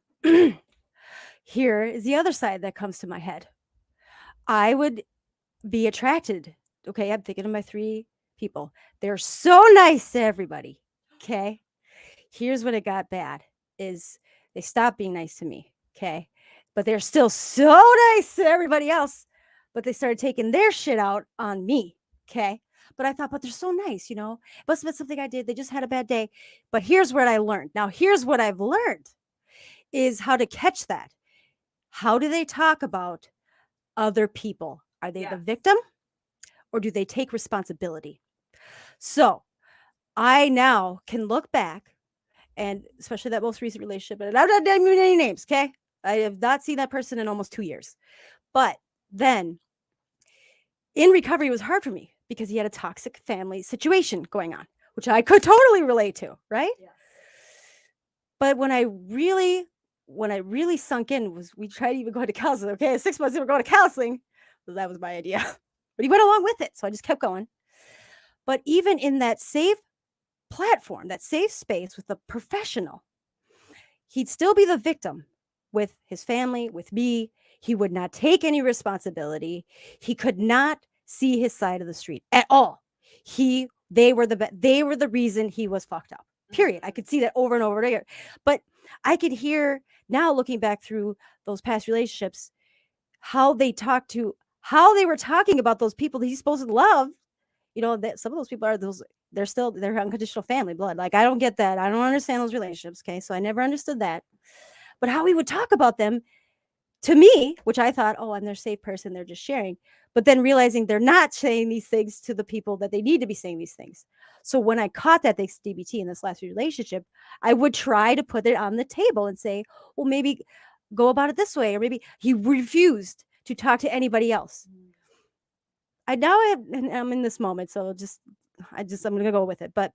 Speaker 4: Here is the other side that comes to my head. I would be attracted. Okay. I'm thinking of my 3 people. They're so nice to everybody. Okay. Here's when it got bad is they stopped being nice to me. Okay. But they're still so nice to everybody else. But they started taking their shit out on me. Okay. But I thought, but they're so nice, It must have been something I did. They just had a bad day. But here's what I learned. Now, here's what I've learned is how to catch that. How do they talk about other people? Are they the victim or do they take responsibility? So I now can look back, and especially that most recent relationship, and I'm not naming any names, okay? I have not seen that person in almost 2 years. But then in recovery, it was hard for me because he had a toxic family situation going on, which I could totally relate to, right? Yes. But when I really sunk in was we tried to even go to counseling. Okay, 6 months we were going to counseling. So that was my idea. But he went along with it. So I just kept going. But even in that safe platform, that safe space with a professional, he'd still be the victim with his family, with me. He would not take any responsibility. He could not see his side of the street at all. They were the reason he was fucked up. Period. I could see that over and over again. But I could hear now, looking back through those past relationships, how they were talking about those people that he's supposed to love. That some of those people they're unconditional family blood. Like, I don't get that. I don't understand those relationships. Okay. So I never understood that. But how he would talk about them to me, which I thought, oh, I'm their safe person. They're just sharing. But then realizing they're not saying these things to the people that they need to be saying these things. So when I caught that thanks to DBT in this last relationship, I would try to put it on the table and say, well, maybe go about it this way. Or maybe he refused to talk to anybody else. I'm in this moment. So I'm going to go with it. But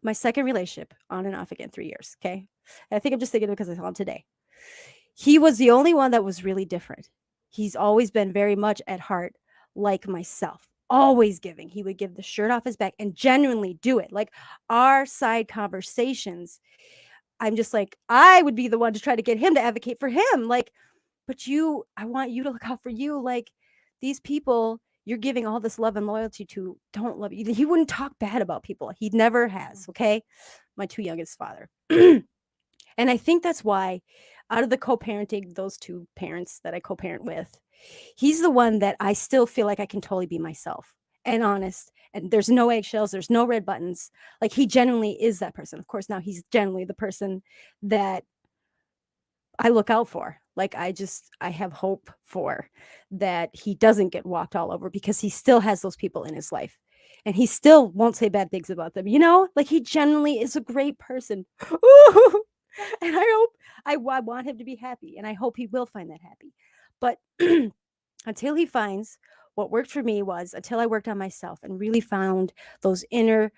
Speaker 4: my second relationship, on and off again, 3 years. Okay. And I think I'm just thinking because I saw him today. He was the only one that was really different. He's always been very much at heart like myself, always giving. He would give the shirt off his back and genuinely do it. Like our side conversations, I'm just like, I would be the one to try to get him to advocate for him. Like, but I want you to look out for you. Like, these people you're giving all this love and loyalty to don't love you. He wouldn't talk bad about people. He never has. Okay. My 2 youngest father. And I think that's why out of the co-parenting, those 2 parents that I co-parent with, he's the one that I still feel like I can totally be myself and honest. And there's no eggshells. There's no red buttons. Like, he genuinely is that person. Of course, now he's genuinely the person that I look out for. Like, I have hope for that he doesn't get walked all over because he still has those people in his life. And he still won't say bad things about them. Like, he genuinely is a great person. And I want him to be happy, and I hope he will find that happy. But until he finds what worked for me until I worked on myself and really found those inner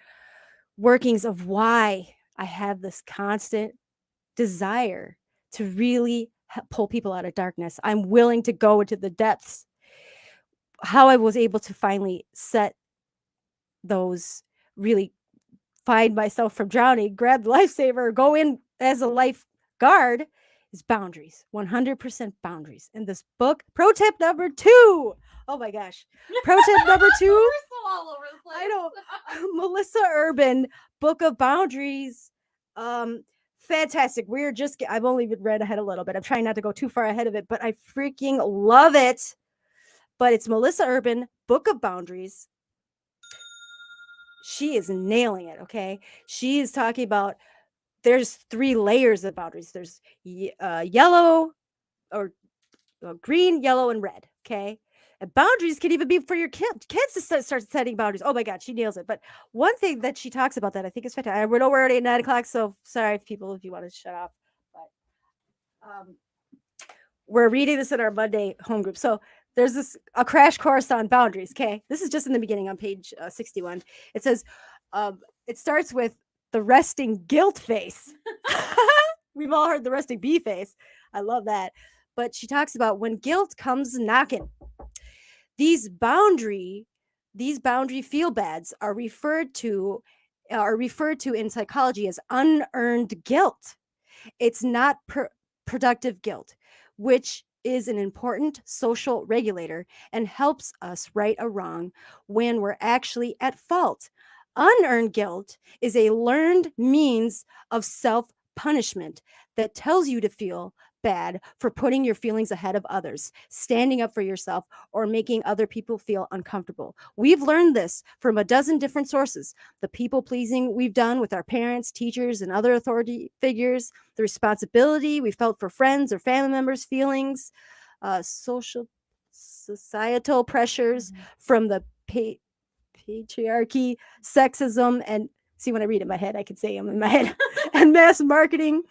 Speaker 4: workings of why I have this constant desire to really pull people out of darkness. I'm willing to go into the depths. how I was able to finally set those, really find myself from drowning, grab the lifesaver, go in as a lifeguard, is boundaries. 100% boundaries. In this book, pro tip number 2. Oh my gosh. Pro tip number 2.
Speaker 5: We're so all over the place.
Speaker 4: I know. Melissa Urban, Book of Boundaries. Fantastic. I've only read ahead a little bit. I'm trying not to go too far ahead of it, but I freaking love it. But it's Melissa Urban, Book of Boundaries. She is nailing it, okay? She is talking about there's 3 layers of boundaries. There's yellow or green, yellow, and red, okay? And boundaries can even be for your kids to start setting boundaries. Oh my God, she nails it. But one thing that she talks about that I think is fantastic. I know we're already at 9 o'clock, so sorry, people, if you want to shut off. But we're reading this in our Monday home group. So there's a crash course on boundaries. Okay. This is just in the beginning on page 61. It says, it starts with the resting guilt face. We've all heard the resting bee face. I love that. But she talks about when guilt comes knocking, these boundary feel bads are referred to in psychology as unearned guilt. It's not productive guilt, which is an important social regulator and helps us right a wrong when we're actually at fault. Unearned guilt is a learned means of self punishment that tells you to feel bad for putting your feelings ahead of others, standing up for yourself, or making other people feel uncomfortable. We've learned this from a dozen different sources. The people pleasing we've done with our parents, teachers, and other authority figures, the responsibility we felt for friends or family members' feelings, societal pressures from the patriarchy, sexism, and see, when I read it in my head, I can say them in my head, and mass marketing,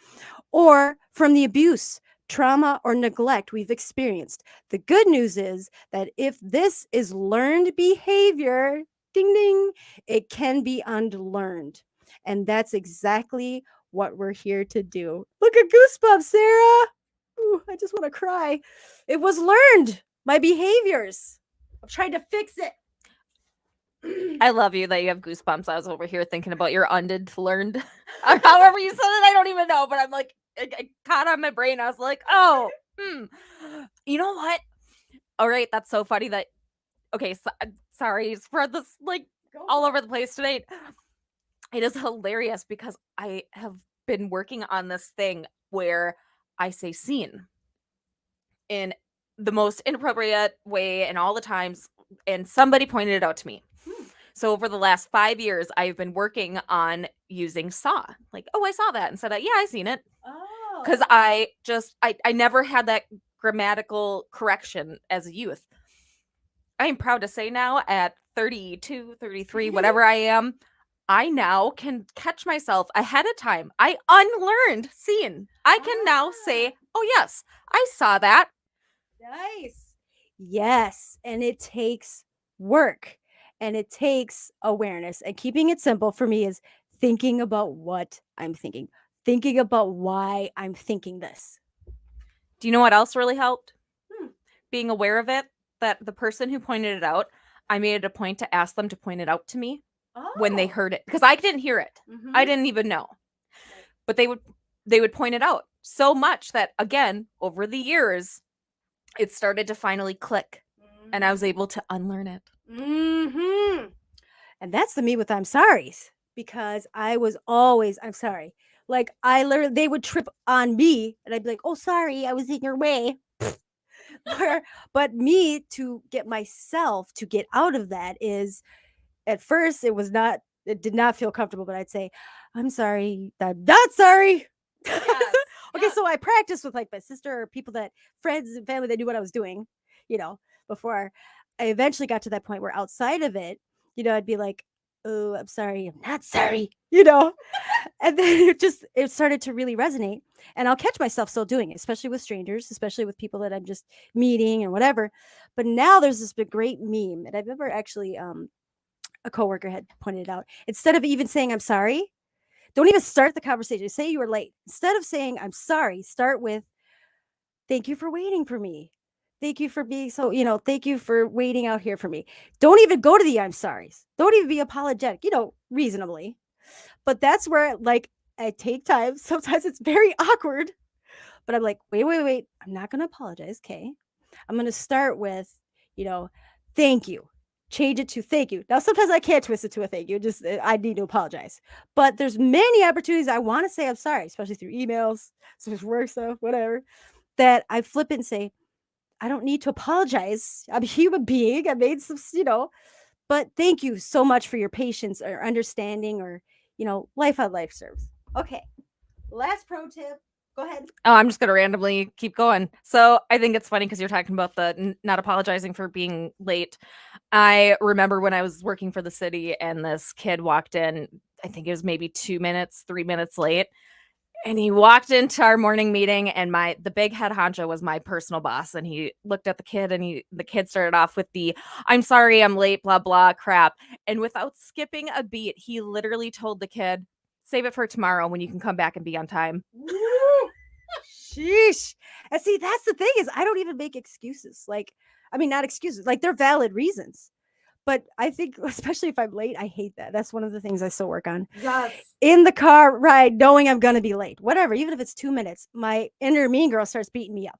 Speaker 4: or from the abuse, trauma, or neglect we've experienced. The good news is that if this is learned behavior, ding ding, it can be unlearned. And that's exactly what we're here to do. Look at goosebumps, Sarah. Ooh, I just want to cry. It was learned. My behaviors. I'm trying to fix it.
Speaker 5: I love you that you have goosebumps. I was over here thinking about your learned. Or however you said it, I don't even know. But I'm like, it caught on my brain. I was like, oh, you know what? All right, that's so funny that. Okay, so, sorry, spread this like all over the place tonight. It is hilarious because I have been working on this thing where I say "seen" in the most inappropriate way and all the times, and somebody pointed it out to me. So over the last 5 years, I've been working on using "saw." Like, oh, I saw that, and said, "Yeah, I seen it."
Speaker 4: Oh.
Speaker 5: Because I never had that grammatical correction as a youth. I am proud to say now at 32, 33, whatever I am, I now can catch myself ahead of time. I unlearned "seen." I can now say, oh, yes, I saw that.
Speaker 4: Nice. Yes. And it takes work and it takes awareness. And keeping it simple for me is thinking about what I'm thinking about why I'm thinking this.
Speaker 5: Do you know what else really helped? Being aware of it, that the person who pointed it out, I made it a point to ask them to point it out to me when they heard it, because I didn't hear it. I didn't even know. But they would point it out so much that, again, over the years, it started to finally click and I was able to unlearn it.
Speaker 4: And that's the me with I'm sorry's, because I was always, I'm sorry. Like they would trip on me and I'd be like, oh, sorry, I was in your way. But me to get myself to get out of that is, at first it did not feel comfortable, but I'd say, I'm sorry, I'm not sorry.
Speaker 5: Yes.
Speaker 4: Okay, so I practiced with like my sister or friends and family that knew what I was doing, before I eventually got to that point where outside of it, I'd be like, oh, I'm sorry, I'm not sorry, and then it started to really resonate. And I'll catch myself still doing it, especially with strangers, especially with people that I'm just meeting and whatever. But now there's this big great meme, and I've never actually, a coworker had pointed it out. Instead of even saying I'm sorry, don't even start the conversation. Say you were late. Instead of saying I'm sorry, start with, thank you for waiting for me. thank you for being so, thank you for waiting out here for me. Don't even go to the I'm sorries. Don't even be apologetic, reasonably. But that's where, like, I take time. Sometimes it's very awkward, but I'm like, wait. I'm not going to apologize. Okay. I'm going to start with, thank you. Change it to thank you. Now, sometimes I can't twist it to a thank you. Just, I need to apologize. But there's many opportunities I want to say I'm sorry, especially through emails, through work stuff, whatever, that I flip and say, I don't need to apologize. I'm a human being. I made some, but thank you so much for your patience or understanding or, life how life serves. Okay. Last pro tip. Go ahead.
Speaker 5: Oh, I'm just going to randomly keep going. So I think it's funny because you're talking about the not apologizing for being late. I remember when I was working for the city and this kid walked in, I think it was maybe 2 minutes, 3 minutes late. And he walked into our morning meeting and the big head honcho was my personal boss. And he looked at the kid and the kid started off with I'm sorry, I'm late, blah, blah, crap. And without skipping a beat, he literally told the kid, save it for tomorrow when you can come back and be on time.
Speaker 4: Sheesh. And see, that's the thing is I don't even make excuses. Like, I mean, not excuses, like they're valid reasons. But I think, especially if I'm late, I hate that. That's one of the things I still work on.
Speaker 5: Yes.
Speaker 4: In the car ride, knowing I'm going to be late, whatever, even if it's 2 minutes, my inner mean girl starts beating me up.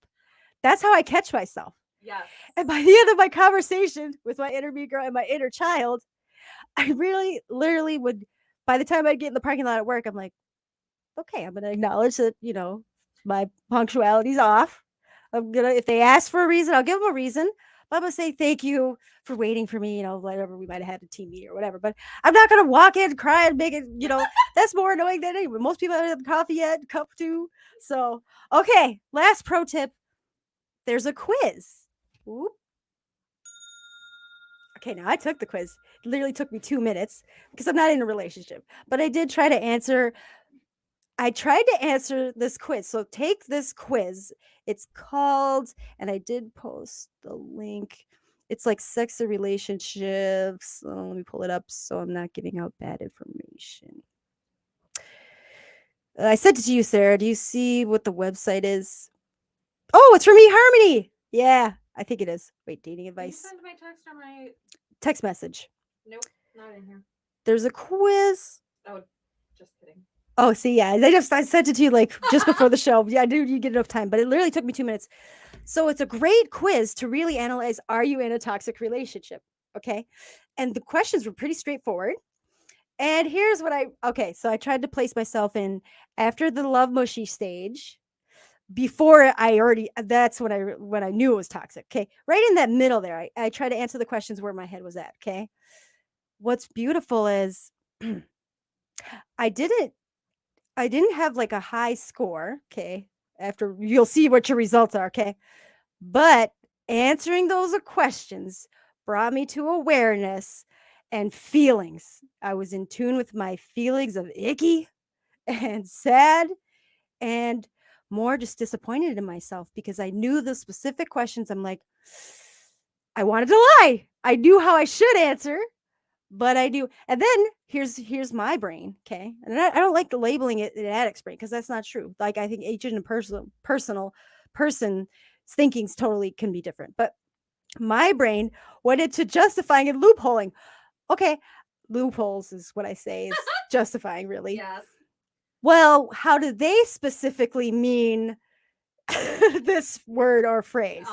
Speaker 4: That's how I catch myself.
Speaker 5: Yes.
Speaker 4: And by the end of my conversation with my inner mean girl and my inner child, I really, literally would, by the time I get in the parking lot at work, I'm like, okay, I'm going to acknowledge that, my punctuality's off. If they ask for a reason, I'll give them a reason. But I'm going to say thank you for waiting for me, whatever, we might have had a team meeting or whatever. But I'm not going to walk in, cry, and make it, that's more annoying than anyway. Most people haven't had coffee yet, cup two. So, okay, last pro tip. There's a quiz. Oop. Okay, now I took the quiz. It literally took me 2 minutes because I'm not in a relationship. But I did try to answer. I tried to answer this quiz. So take this quiz. It's called, and I did post the link. It's like sex and relationships. Let me pull it up so I'm not giving out bad information. I sent it to you, Sarah. Do you see what the website is? Oh, it's from eHarmony. Yeah, I think it is. Wait, dating advice.
Speaker 5: Send my text or my
Speaker 4: Text message.
Speaker 5: Nope, not in here.
Speaker 4: There's a quiz.
Speaker 5: Oh, just kidding.
Speaker 4: Oh, see, yeah, I sent it to you like just before the show. Yeah, I knew you get enough time, but it literally took me 2 minutes. So it's a great quiz to really analyze, are you in a toxic relationship? Okay. And the questions were pretty straightforward. And here's what so I tried to place myself in after the love mushy stage, before that's when I knew it was toxic. Okay. Right in that middle there, I tried to answer the questions where my head was at. Okay. What's beautiful is I didn't have like a high score, okay? After you'll see what your results are, okay? But answering those questions brought me to awareness and feelings. I was in tune with my feelings of icky and sad and more just disappointed in myself because I knew the specific questions. I'm like, I wanted to lie. I knew how I should answer. But I do. And then here's my brain. Okay. And I don't like the labeling it an addict's brain because that's not true. Like I think each and person's thinkings totally can be different. But my brain went into justifying and loopholing. Okay. Loopholes is what I say is justifying, really.
Speaker 5: Yes.
Speaker 4: Well, how do they specifically mean this word or phrase?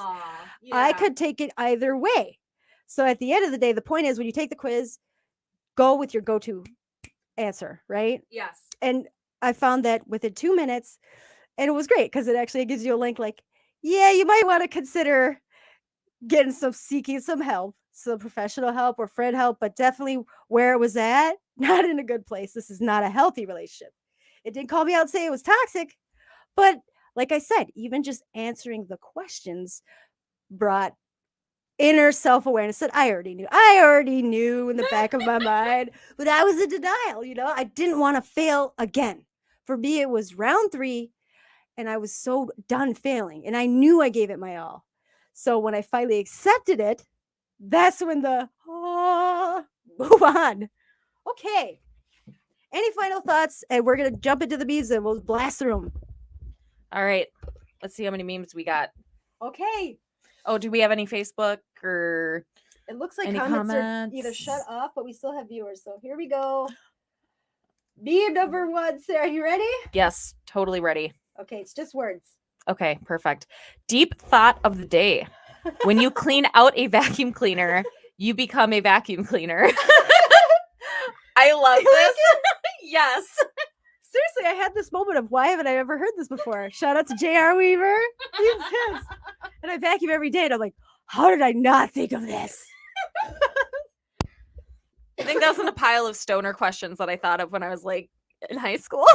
Speaker 5: Yeah.
Speaker 4: I could take it either way. So at the end of the day, the point is when you take the quiz, go with your go-to answer, right?
Speaker 5: Yes.
Speaker 4: And I found that within 2 minutes, and it was great because it actually gives you a link like, yeah, you might want to consider seeking some help, some professional help or friend help, but definitely where it was at, not in a good place. This is not a healthy relationship. It didn't call me out and say it was toxic, but like I said, even just answering the questions brought inner self-awareness that I already knew in the back of my mind, but I was in denial. I didn't want to fail again. For me, it was round 3 and I was so done failing and I knew I gave it my all. So when I finally accepted it, that's when move on. Okay. Any final thoughts? And we're going to jump into the memes and we'll blast through them.
Speaker 5: All right. Let's see how many memes we got.
Speaker 4: Okay.
Speaker 5: Oh, do we have any Facebook or
Speaker 4: It looks like
Speaker 5: any
Speaker 4: comments are either
Speaker 5: comments?
Speaker 4: shut off, but we still have viewers. So here we go. Be number one, Sarah. You ready?
Speaker 5: Yes, totally ready.
Speaker 4: Okay, it's just words.
Speaker 5: Okay, perfect. Deep thought of the day. When you clean out a vacuum cleaner, you become a vacuum cleaner. I love this. Yes.
Speaker 4: Seriously, I had this moment of why haven't I ever heard this before? Shout out to J.R. Weaver. He's his. And I vacuum every day, and I'm like, how did I not think of this?
Speaker 5: I think that was in a pile of stoner questions that I thought of when I was like in high school.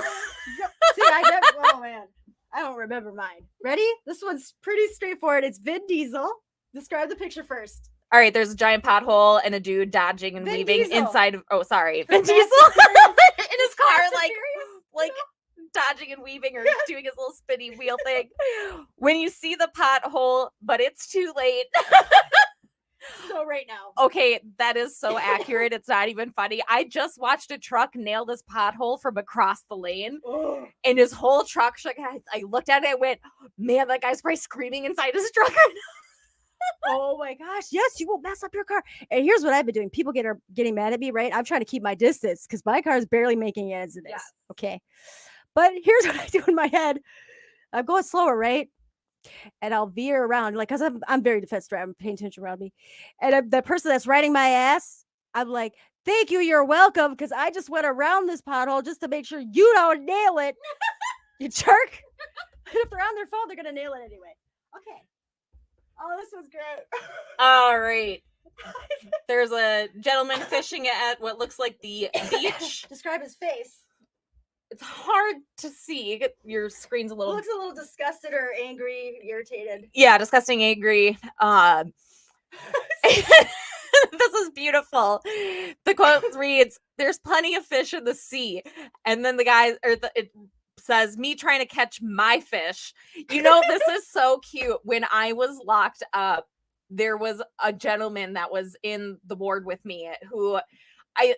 Speaker 4: Yep. See, I never. Oh man, I don't remember mine. Ready? This one's pretty straightforward. It's Vin Diesel. Describe the picture first.
Speaker 5: All right, there's a giant pothole and a dude dodging and
Speaker 4: Vin
Speaker 5: weaving
Speaker 4: Diesel.
Speaker 5: inside of, oh, sorry,
Speaker 4: From
Speaker 5: Vin Diesel
Speaker 4: Fast and Furious.
Speaker 5: in his car,
Speaker 4: Fast and
Speaker 5: like
Speaker 4: Furious.
Speaker 5: dodging and weaving or doing his little spinny wheel thing. When you see the pothole, but it's too late.
Speaker 4: So right now.
Speaker 5: Okay, that is so accurate. It's not even funny. I just watched a truck nail this pothole from across the lane,
Speaker 4: Ugh.
Speaker 5: and his whole truck shook. I looked at it and went, man, that guy's probably screaming inside his truck right now.
Speaker 4: Oh my gosh. Yes, you will mess up your car. And here's what I've been doing. People are getting mad at me, right? I'm trying to keep my distance because my car is barely making it as it is.
Speaker 5: Yes.
Speaker 4: Okay. But here's what I do in my head. I'm going slower, right? And I'll veer around, like, because I'm very defensive. I'm paying attention around me. And the person that's riding my ass, I'm like, thank you, you're welcome, because I just went around this pothole just to make sure you don't nail it, you jerk. If they're on their phone, they're going to nail it anyway. Okay. Oh, this was great.
Speaker 5: All right. There's a gentleman fishing at what looks like the beach.
Speaker 4: Describe his face.
Speaker 5: It's hard to see. Your screen's a
Speaker 4: He
Speaker 5: little
Speaker 4: looks a little disgusted or angry, irritated.
Speaker 5: yeah, disgusting, angry. This is beautiful. The quote reads, "There's plenty of fish in the sea," and then the guy it says, "Me trying to catch my fish." You know, this is so cute. When I was locked up, there was a gentleman that was in the ward with me who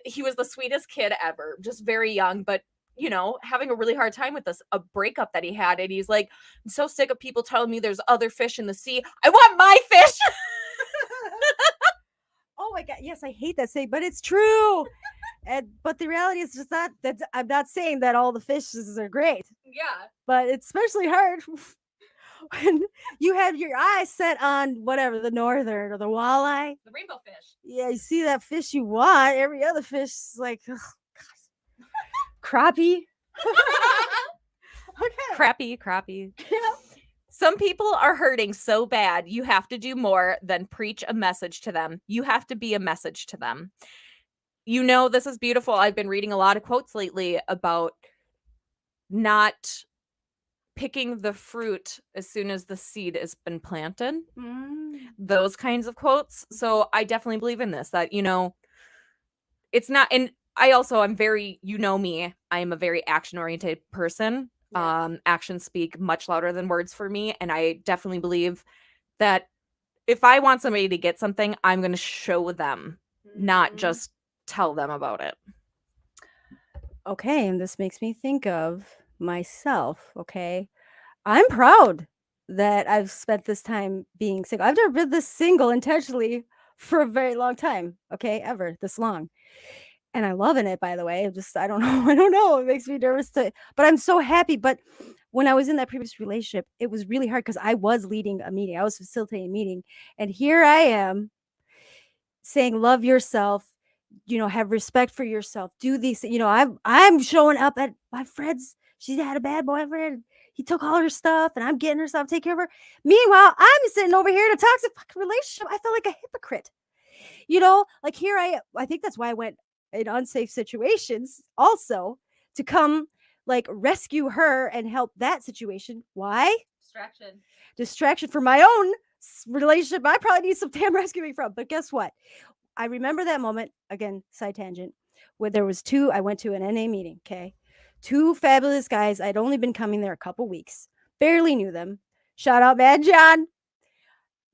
Speaker 5: he was the sweetest kid ever, just very young, but you know, having a really hard time with a breakup that he had. And he's like, I'm so sick of people telling me there's other fish in the sea. I want my fish.
Speaker 4: Oh my God. Yes, I hate that saying, but it's true. But the reality is just that I'm not saying that all the fishes are great,
Speaker 5: Yeah.
Speaker 4: but it's especially hard when you have your eyes set on whatever, the northern or the walleye.
Speaker 5: The rainbow fish.
Speaker 4: Yeah, you see that fish you want. Every other fish is like, ugh, God. Crappie. Okay.
Speaker 5: Crappie.
Speaker 4: Yeah.
Speaker 5: Some people are hurting so bad, you have to do more than preach a message to them. You have to be a message to them. You know, this is beautiful. I've been reading a lot of quotes lately about not picking the fruit as soon as the seed has been planted. Those kinds of quotes. So I definitely believe in this, that, you know, it's not, and I'm very, you know me, I am a very action-oriented person.
Speaker 4: Yes.
Speaker 5: Actions speak much louder than words for me. And I definitely believe that if I want somebody to get something, I'm going to show them, not just tell them about it.
Speaker 4: Okay, and this makes me think of myself. Okay, I'm proud that I've spent this time being single. I've never been this single intentionally for a very long time. Okay, ever this long. And I'm loving it, by the way. I don't know. It makes me nervous but I'm so happy. But when I was in that previous relationship, it was really hard because I was leading a meeting. I was facilitating a meeting. And here I am saying, love yourself, have respect for yourself, do these, I'm showing up at my friend's. She had a bad boyfriend. He took all her stuff and I'm getting her stuff, take care of her. Meanwhile, I'm sitting over here in a toxic fucking relationship. I felt like a hypocrite. Like here I think that's why I went in unsafe situations also to come like rescue her and help that situation. Why? Distraction for my own relationship. I probably need some damn rescuing from. But guess what? I remember that moment, again, side tangent, where there was I went to an NA meeting, okay? 2 fabulous guys. I'd only been coming there a couple weeks. Barely knew them. Shout out, Mad John.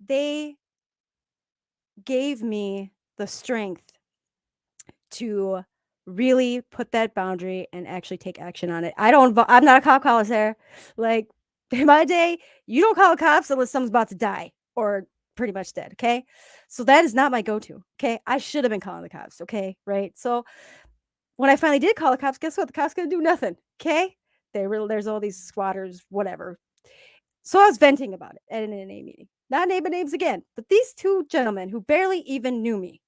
Speaker 4: They gave me the strength to really put that boundary and actually take action on it. I'm not a cop caller, Sarah. Like in my day, you don't call the cops unless someone's about to die or pretty much dead. Okay. So that is not my go-to. Okay. I should have been calling the cops. Okay. Right. So when I finally did call the cops, guess what? The cops gonna do nothing. Okay. There's all these squatters, whatever. So I was venting about it at an NA meeting. Not naming names again, but these two gentlemen who barely even knew me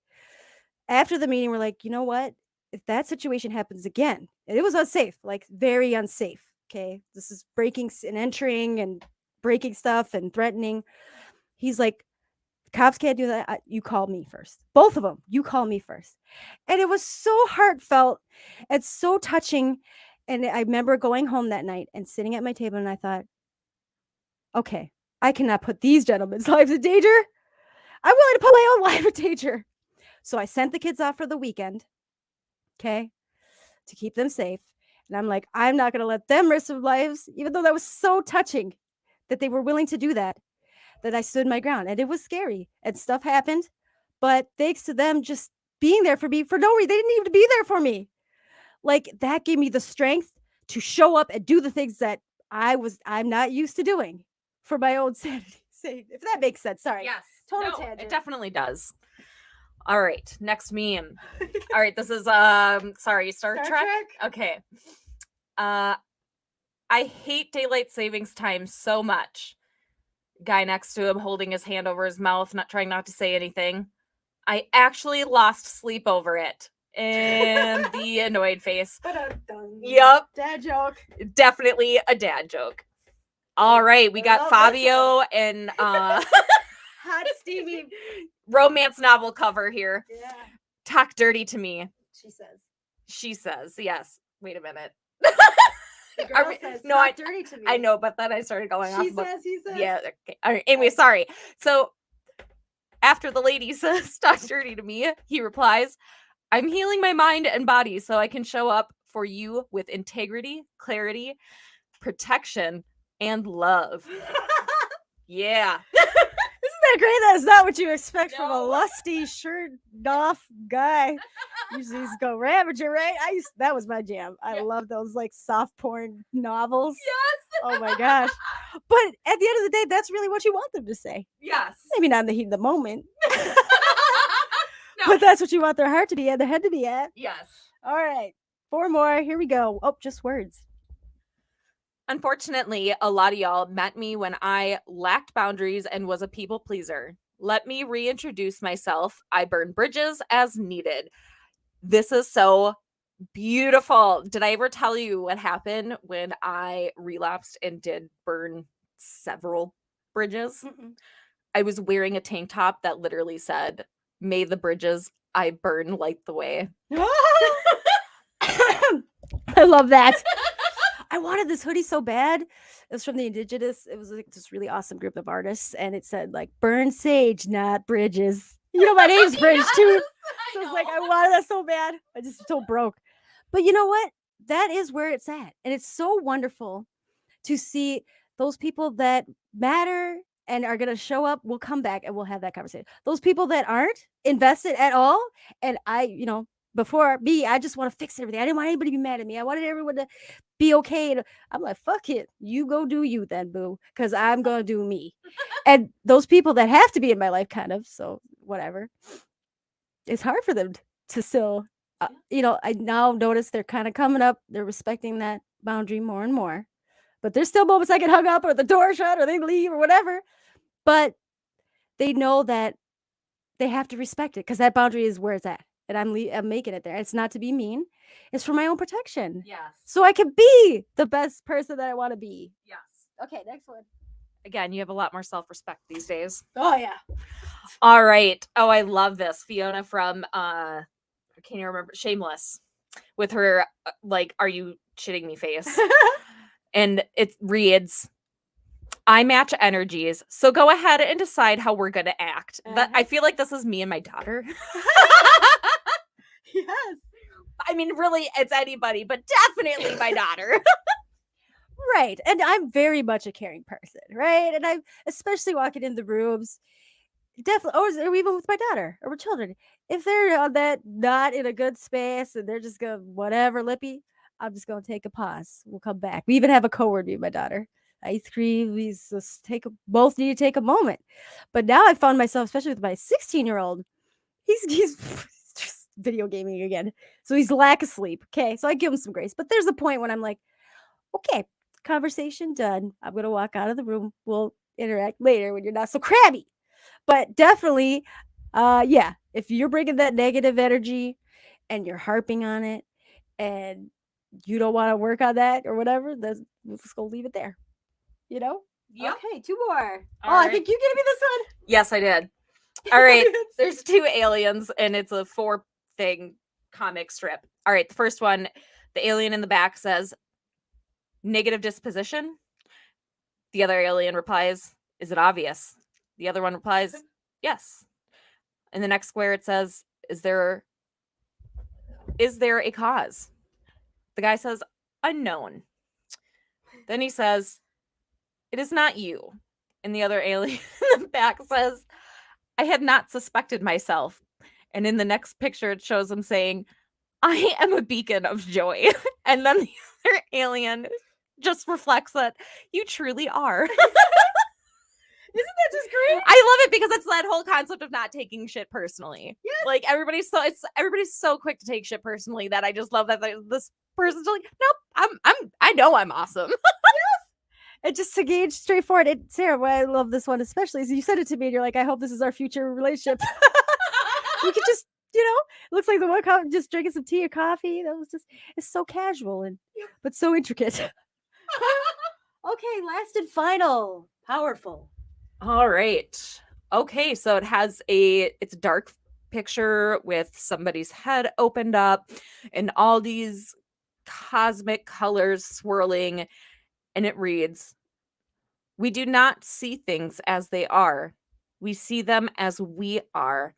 Speaker 4: after the meeting were like, you know what? If that situation happens again, and it was unsafe, like very unsafe. Okay. This is breaking and entering and breaking stuff and threatening. He's like, cops can't do that. You call me first. Both of them. You call me first. And it was so heartfelt and so touching. And I remember going home that night and sitting at my table and I thought, okay, I cannot put these gentlemen's lives in danger. I'm willing to put my own life in danger. So I sent the kids off for the weekend, okay, to keep them safe. And I'm like, I'm not going to let them risk their lives, even though that was so touching that they were willing to do that, that I stood my ground. And it was scary and stuff happened. But thanks to them just being there for me for no reason, they didn't even be there for me. Like that gave me the strength to show up and do the things that I'm not used to doing for my own sanity. If that makes sense. Sorry.
Speaker 5: Yes.
Speaker 4: Total
Speaker 5: No,
Speaker 4: tangent.
Speaker 5: it definitely does. All right, next meme. All right, this is sorry, Star Trek. Okay. I hate daylight savings time so much. Guy next to him holding his hand over his mouth, trying not to say anything. I actually lost sleep over it. And the annoyed face. Yep.
Speaker 4: Dad joke.
Speaker 5: Definitely a dad joke. All right, we got Fabio and
Speaker 4: Hot steamy.
Speaker 5: romance novel cover here.
Speaker 4: Yeah.
Speaker 5: Talk dirty to me.
Speaker 4: She says,
Speaker 5: Yes. Wait a minute.
Speaker 4: The girl says,
Speaker 5: no,
Speaker 4: talk dirty to me.
Speaker 5: I know, but then I started going off.
Speaker 4: He says, he says.
Speaker 5: Yeah. Okay. All right. Anyway, sorry. So after the lady says, talk dirty to me, he replies, I'm healing my mind and body so I can show up for you with integrity, clarity, protection, and love. Yeah.
Speaker 4: Isn't that great? That is not what you expect from a
Speaker 5: No.
Speaker 4: lusty, shirt off guy. Usually he's go Ravager, right? That was my jam. I love those like soft porn novels.
Speaker 5: Yes.
Speaker 4: Oh my gosh. But at the end of the day, that's really what you want them to say.
Speaker 5: Yes.
Speaker 4: Maybe not in the heat of the moment.
Speaker 5: No.
Speaker 4: But that's what you want their heart to be at, their head to be at.
Speaker 5: Yes.
Speaker 4: All right. 4 more. Here we go. Oh, just words.
Speaker 5: Unfortunately, a lot of y'all met me when I lacked boundaries and was a people pleaser. Let me reintroduce myself. I burn bridges as needed. This is so beautiful. Did I ever tell you what happened when I relapsed and did burn several bridges?
Speaker 4: Mm-mm.
Speaker 5: I was wearing a tank top that literally said, "May the bridges I burn light the way."
Speaker 4: I love that. I wanted this hoodie so bad. It was from the Indigenous. It was like this really awesome group of artists, and it said like "Burn sage, not bridges." You know, my name's Bridge too. So it's like I wanted that so bad. I just so broke. But you know what? That is where it's at, and it's so wonderful to see those people that matter and are gonna show up. We'll come back and we'll have that conversation. Those people that aren't invested at all, and before me, I just want to fix everything. I didn't want anybody to be mad at me. I wanted everyone to be okay. And I'm like, fuck it. You go do you then, boo. Because I'm going to do me. And those people that have to be in my life, kind of, so whatever, it's hard for them to still, I now notice they're kind of coming up. They're respecting that boundary more and more. But there's still moments I get hung up or the door shut or they leave or whatever. But they know that they have to respect it because that boundary is where it's at. And I'm making it there. It's not to be mean. It's for my own protection.
Speaker 5: Yes.
Speaker 4: So I can be the best person that I want to be.
Speaker 5: Yes.
Speaker 4: Okay, next one.
Speaker 5: Again, you have a lot more self-respect these days.
Speaker 4: Oh, yeah.
Speaker 5: All right. Oh, I love this. Fiona from I can't even remember, Shameless, with her are you shitting me face? And it reads, I match energies, so go ahead and decide how we're gonna act. But I feel like this is me and my daughter.
Speaker 4: Yes.
Speaker 5: I mean, really, it's anybody, but definitely my daughter.
Speaker 4: Right. And I'm very much a caring person, right? And I'm especially walking in the rooms, definitely, or even with my daughter or with children. If they're on that not in a good space and they're just going whatever lippy, I'm just going to take a pause. We'll come back. We even have a code word, me and my daughter. ice cream. These just both need to take a moment. But now I found myself, especially with my 16-year-old, he's just video gaming again. So he's lack of sleep. Okay, so I give him some grace. But there's a point when I'm like, okay, conversation done. I'm gonna walk out of the room. We'll interact later when you're not so crabby. But definitely, yeah, if you're bringing that negative energy and you're harping on it and you don't want to work on that or whatever, then we'll just go leave it there. You know?
Speaker 5: Yep.
Speaker 4: Okay, two more.
Speaker 5: All
Speaker 4: I
Speaker 5: right.
Speaker 4: think you gave me this one.
Speaker 5: Yes, I did. All right. There's 2 aliens, and it's a 4-thing comic strip. All right. The first one, the alien in the back says, negative disposition. The other alien replies, is it obvious? The other one replies, yes. In the next square, it says, is there a cause? The guy says, unknown. Then he says, it is not you. And the other alien in the back says, I had not suspected myself. And in the next picture, it shows him saying, I am a beacon of joy. And then the other alien just reflects that you truly are.
Speaker 4: Isn't that just great?
Speaker 5: I love it because it's that whole concept of not taking shit personally.
Speaker 4: Yes.
Speaker 5: Like everybody's so quick to take shit personally that I just love that this person's like, nope, I know I'm awesome.
Speaker 4: And just to gauge straightforward, Sarah, why I love this one especially is you said it to me and you're like, I hope this is our future relationship. We could just, looks like the one just drinking some tea or coffee. That was just, it's so casual but so intricate. Okay, last and final. Powerful.
Speaker 5: All right. Okay, so it's a dark picture with somebody's head opened up and all these cosmic colors swirling, and it reads, we do not see things as they are. We see them as we are.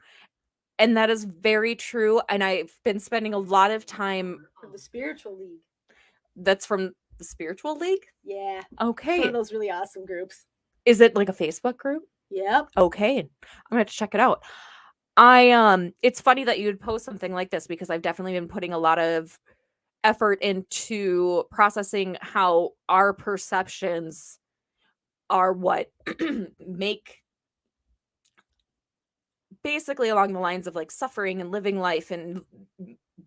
Speaker 5: And that is very true. And I've been spending a lot of time.
Speaker 4: From the Spiritual League.
Speaker 5: That's from the Spiritual League?
Speaker 4: Yeah.
Speaker 5: Okay.
Speaker 4: It's one of those really awesome groups.
Speaker 5: Is it like a Facebook group?
Speaker 4: Yep.
Speaker 5: Okay. I'm gonna have to check it out. It's funny that you would post something like this because I've definitely been putting a lot of effort into processing how our perceptions are what make, basically along the lines of like suffering and living life and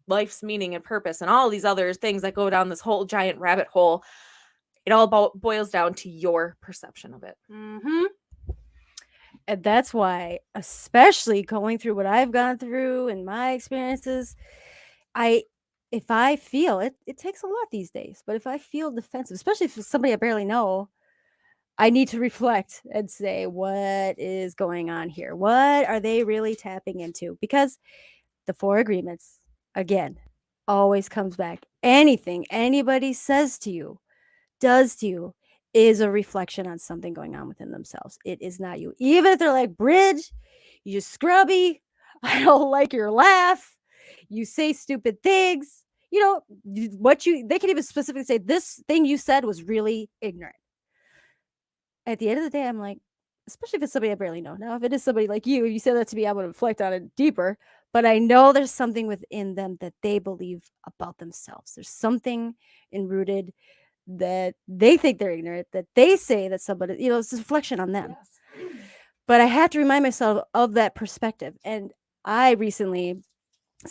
Speaker 5: life's meaning and purpose and all these other things that go down this whole giant rabbit hole. It all boils down to your perception of it.
Speaker 4: Mm-hmm. And that's why, especially going through what I've gone through and my experiences, if I feel it takes a lot these days, but if I feel defensive, especially if it's somebody I barely know, I need to reflect and say, what is going on here? What are they really tapping into? Because the 4 agreements, again, always comes back. Anything anybody says to you, does to you, is a reflection on something going on within themselves. It is not you. Even if they're like, Bridge, you scrubby, I don't like your laugh, you say stupid things. They can even specifically say, this thing you said was really ignorant. At the end of the day, I'm like, especially if it's somebody I barely know. Now, if it is somebody like you say that to me, I would reflect on it deeper. But I know there's something within them that they believe about themselves. There's something enrooted that they think they're ignorant, that they say that somebody, it's a reflection on them. Yes. But I have to remind myself of that perspective. And I recently,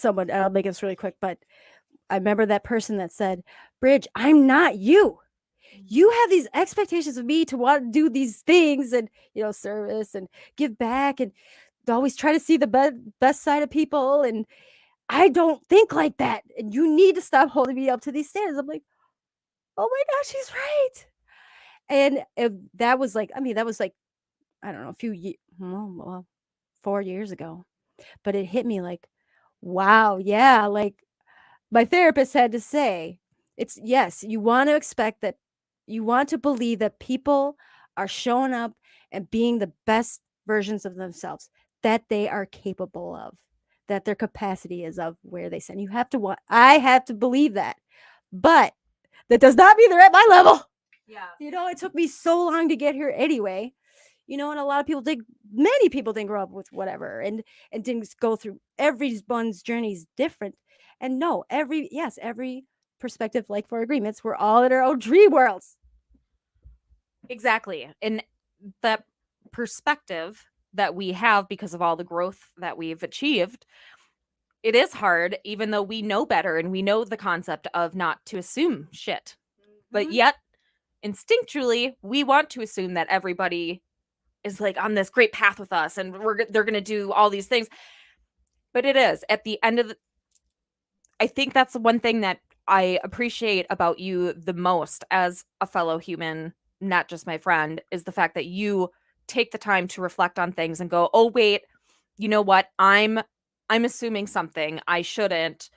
Speaker 4: I'll make this really quick, but I remember that person that said, Bridge, I'm not you. You have these expectations of me to want to do these things and, service and give back and always try to see the best side of people. And I don't think like that. And you need to stop holding me up to these standards. I'm like, oh my gosh, she's right. And that was like, I don't know, a few years, 4 years ago. But it hit me like, wow, yeah. Like my therapist had to say, it's, yes, you want to expect that, you want to believe that people are showing up and being the best versions of themselves that they are capable of, that their capacity is of where they stand. I have to believe that. But that does not mean they're at my level.
Speaker 5: Yeah.
Speaker 4: It took me so long to get here anyway. And a lot of many people didn't grow up with whatever and didn't go through, everyone's journey is different. And no, every perspective, like 4 agreements, we're all in our own dream worlds.
Speaker 5: Exactly. And that perspective that we have because of all the growth that we've achieved, it is hard, even though we know better and we know the concept of not to assume shit. But
Speaker 4: Mhm.
Speaker 5: yet, instinctually, we want to assume that everybody is like on this great path with us and they're going to do all these things. But it is at the end of the, I think that's the one thing that I appreciate about you the most as a fellow human, not just my friend, is the fact that you take the time to reflect on things and go, "Oh wait, you know what? I'm assuming something I shouldn't."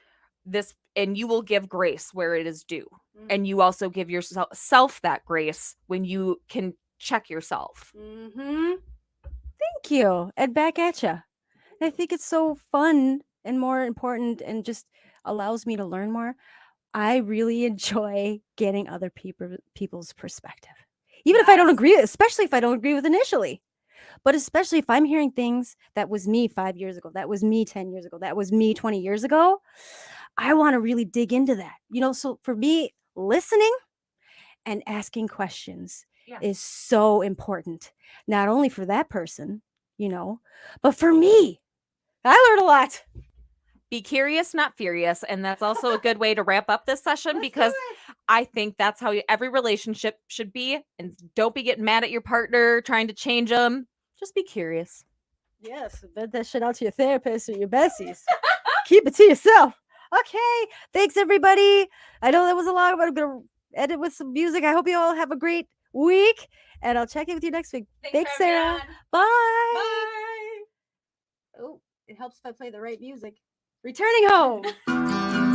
Speaker 5: This, and you will give grace where it is due. And you also give yourself that grace when you can check yourself.
Speaker 4: Mm-hmm. Thank you. And back at you. I think it's so fun and more important and just allows me to learn more. I really enjoy getting other people's perspective. Even if I don't
Speaker 5: Yes.
Speaker 4: agree, especially if I don't agree with initially. But especially if I'm hearing things that was me 5 years ago, that was me 10 years ago, that was me 20 years ago, I want to really dig into that. So for me, listening and asking questions
Speaker 5: Yeah.
Speaker 4: is so important. Not only for that person, but for me. I learned a lot.
Speaker 5: Be curious, not furious. And that's also a good way to wrap up this session
Speaker 4: Let's do
Speaker 5: because
Speaker 4: it.
Speaker 5: I think that's how every relationship should be. And don't be getting mad at your partner, trying to change them. Just be curious.
Speaker 4: Yes, vent that shit out to your therapist or your besties. Keep it to yourself. Okay. Thanks, everybody. I know that was a lot, but I'm going to edit with some music. I hope you all have a great week, and I'll check in with you next week. Thanks
Speaker 5: for having me
Speaker 4: Sarah.
Speaker 5: on.
Speaker 4: Bye.
Speaker 5: Bye.
Speaker 4: Oh, it helps if I play the right music. Returning home.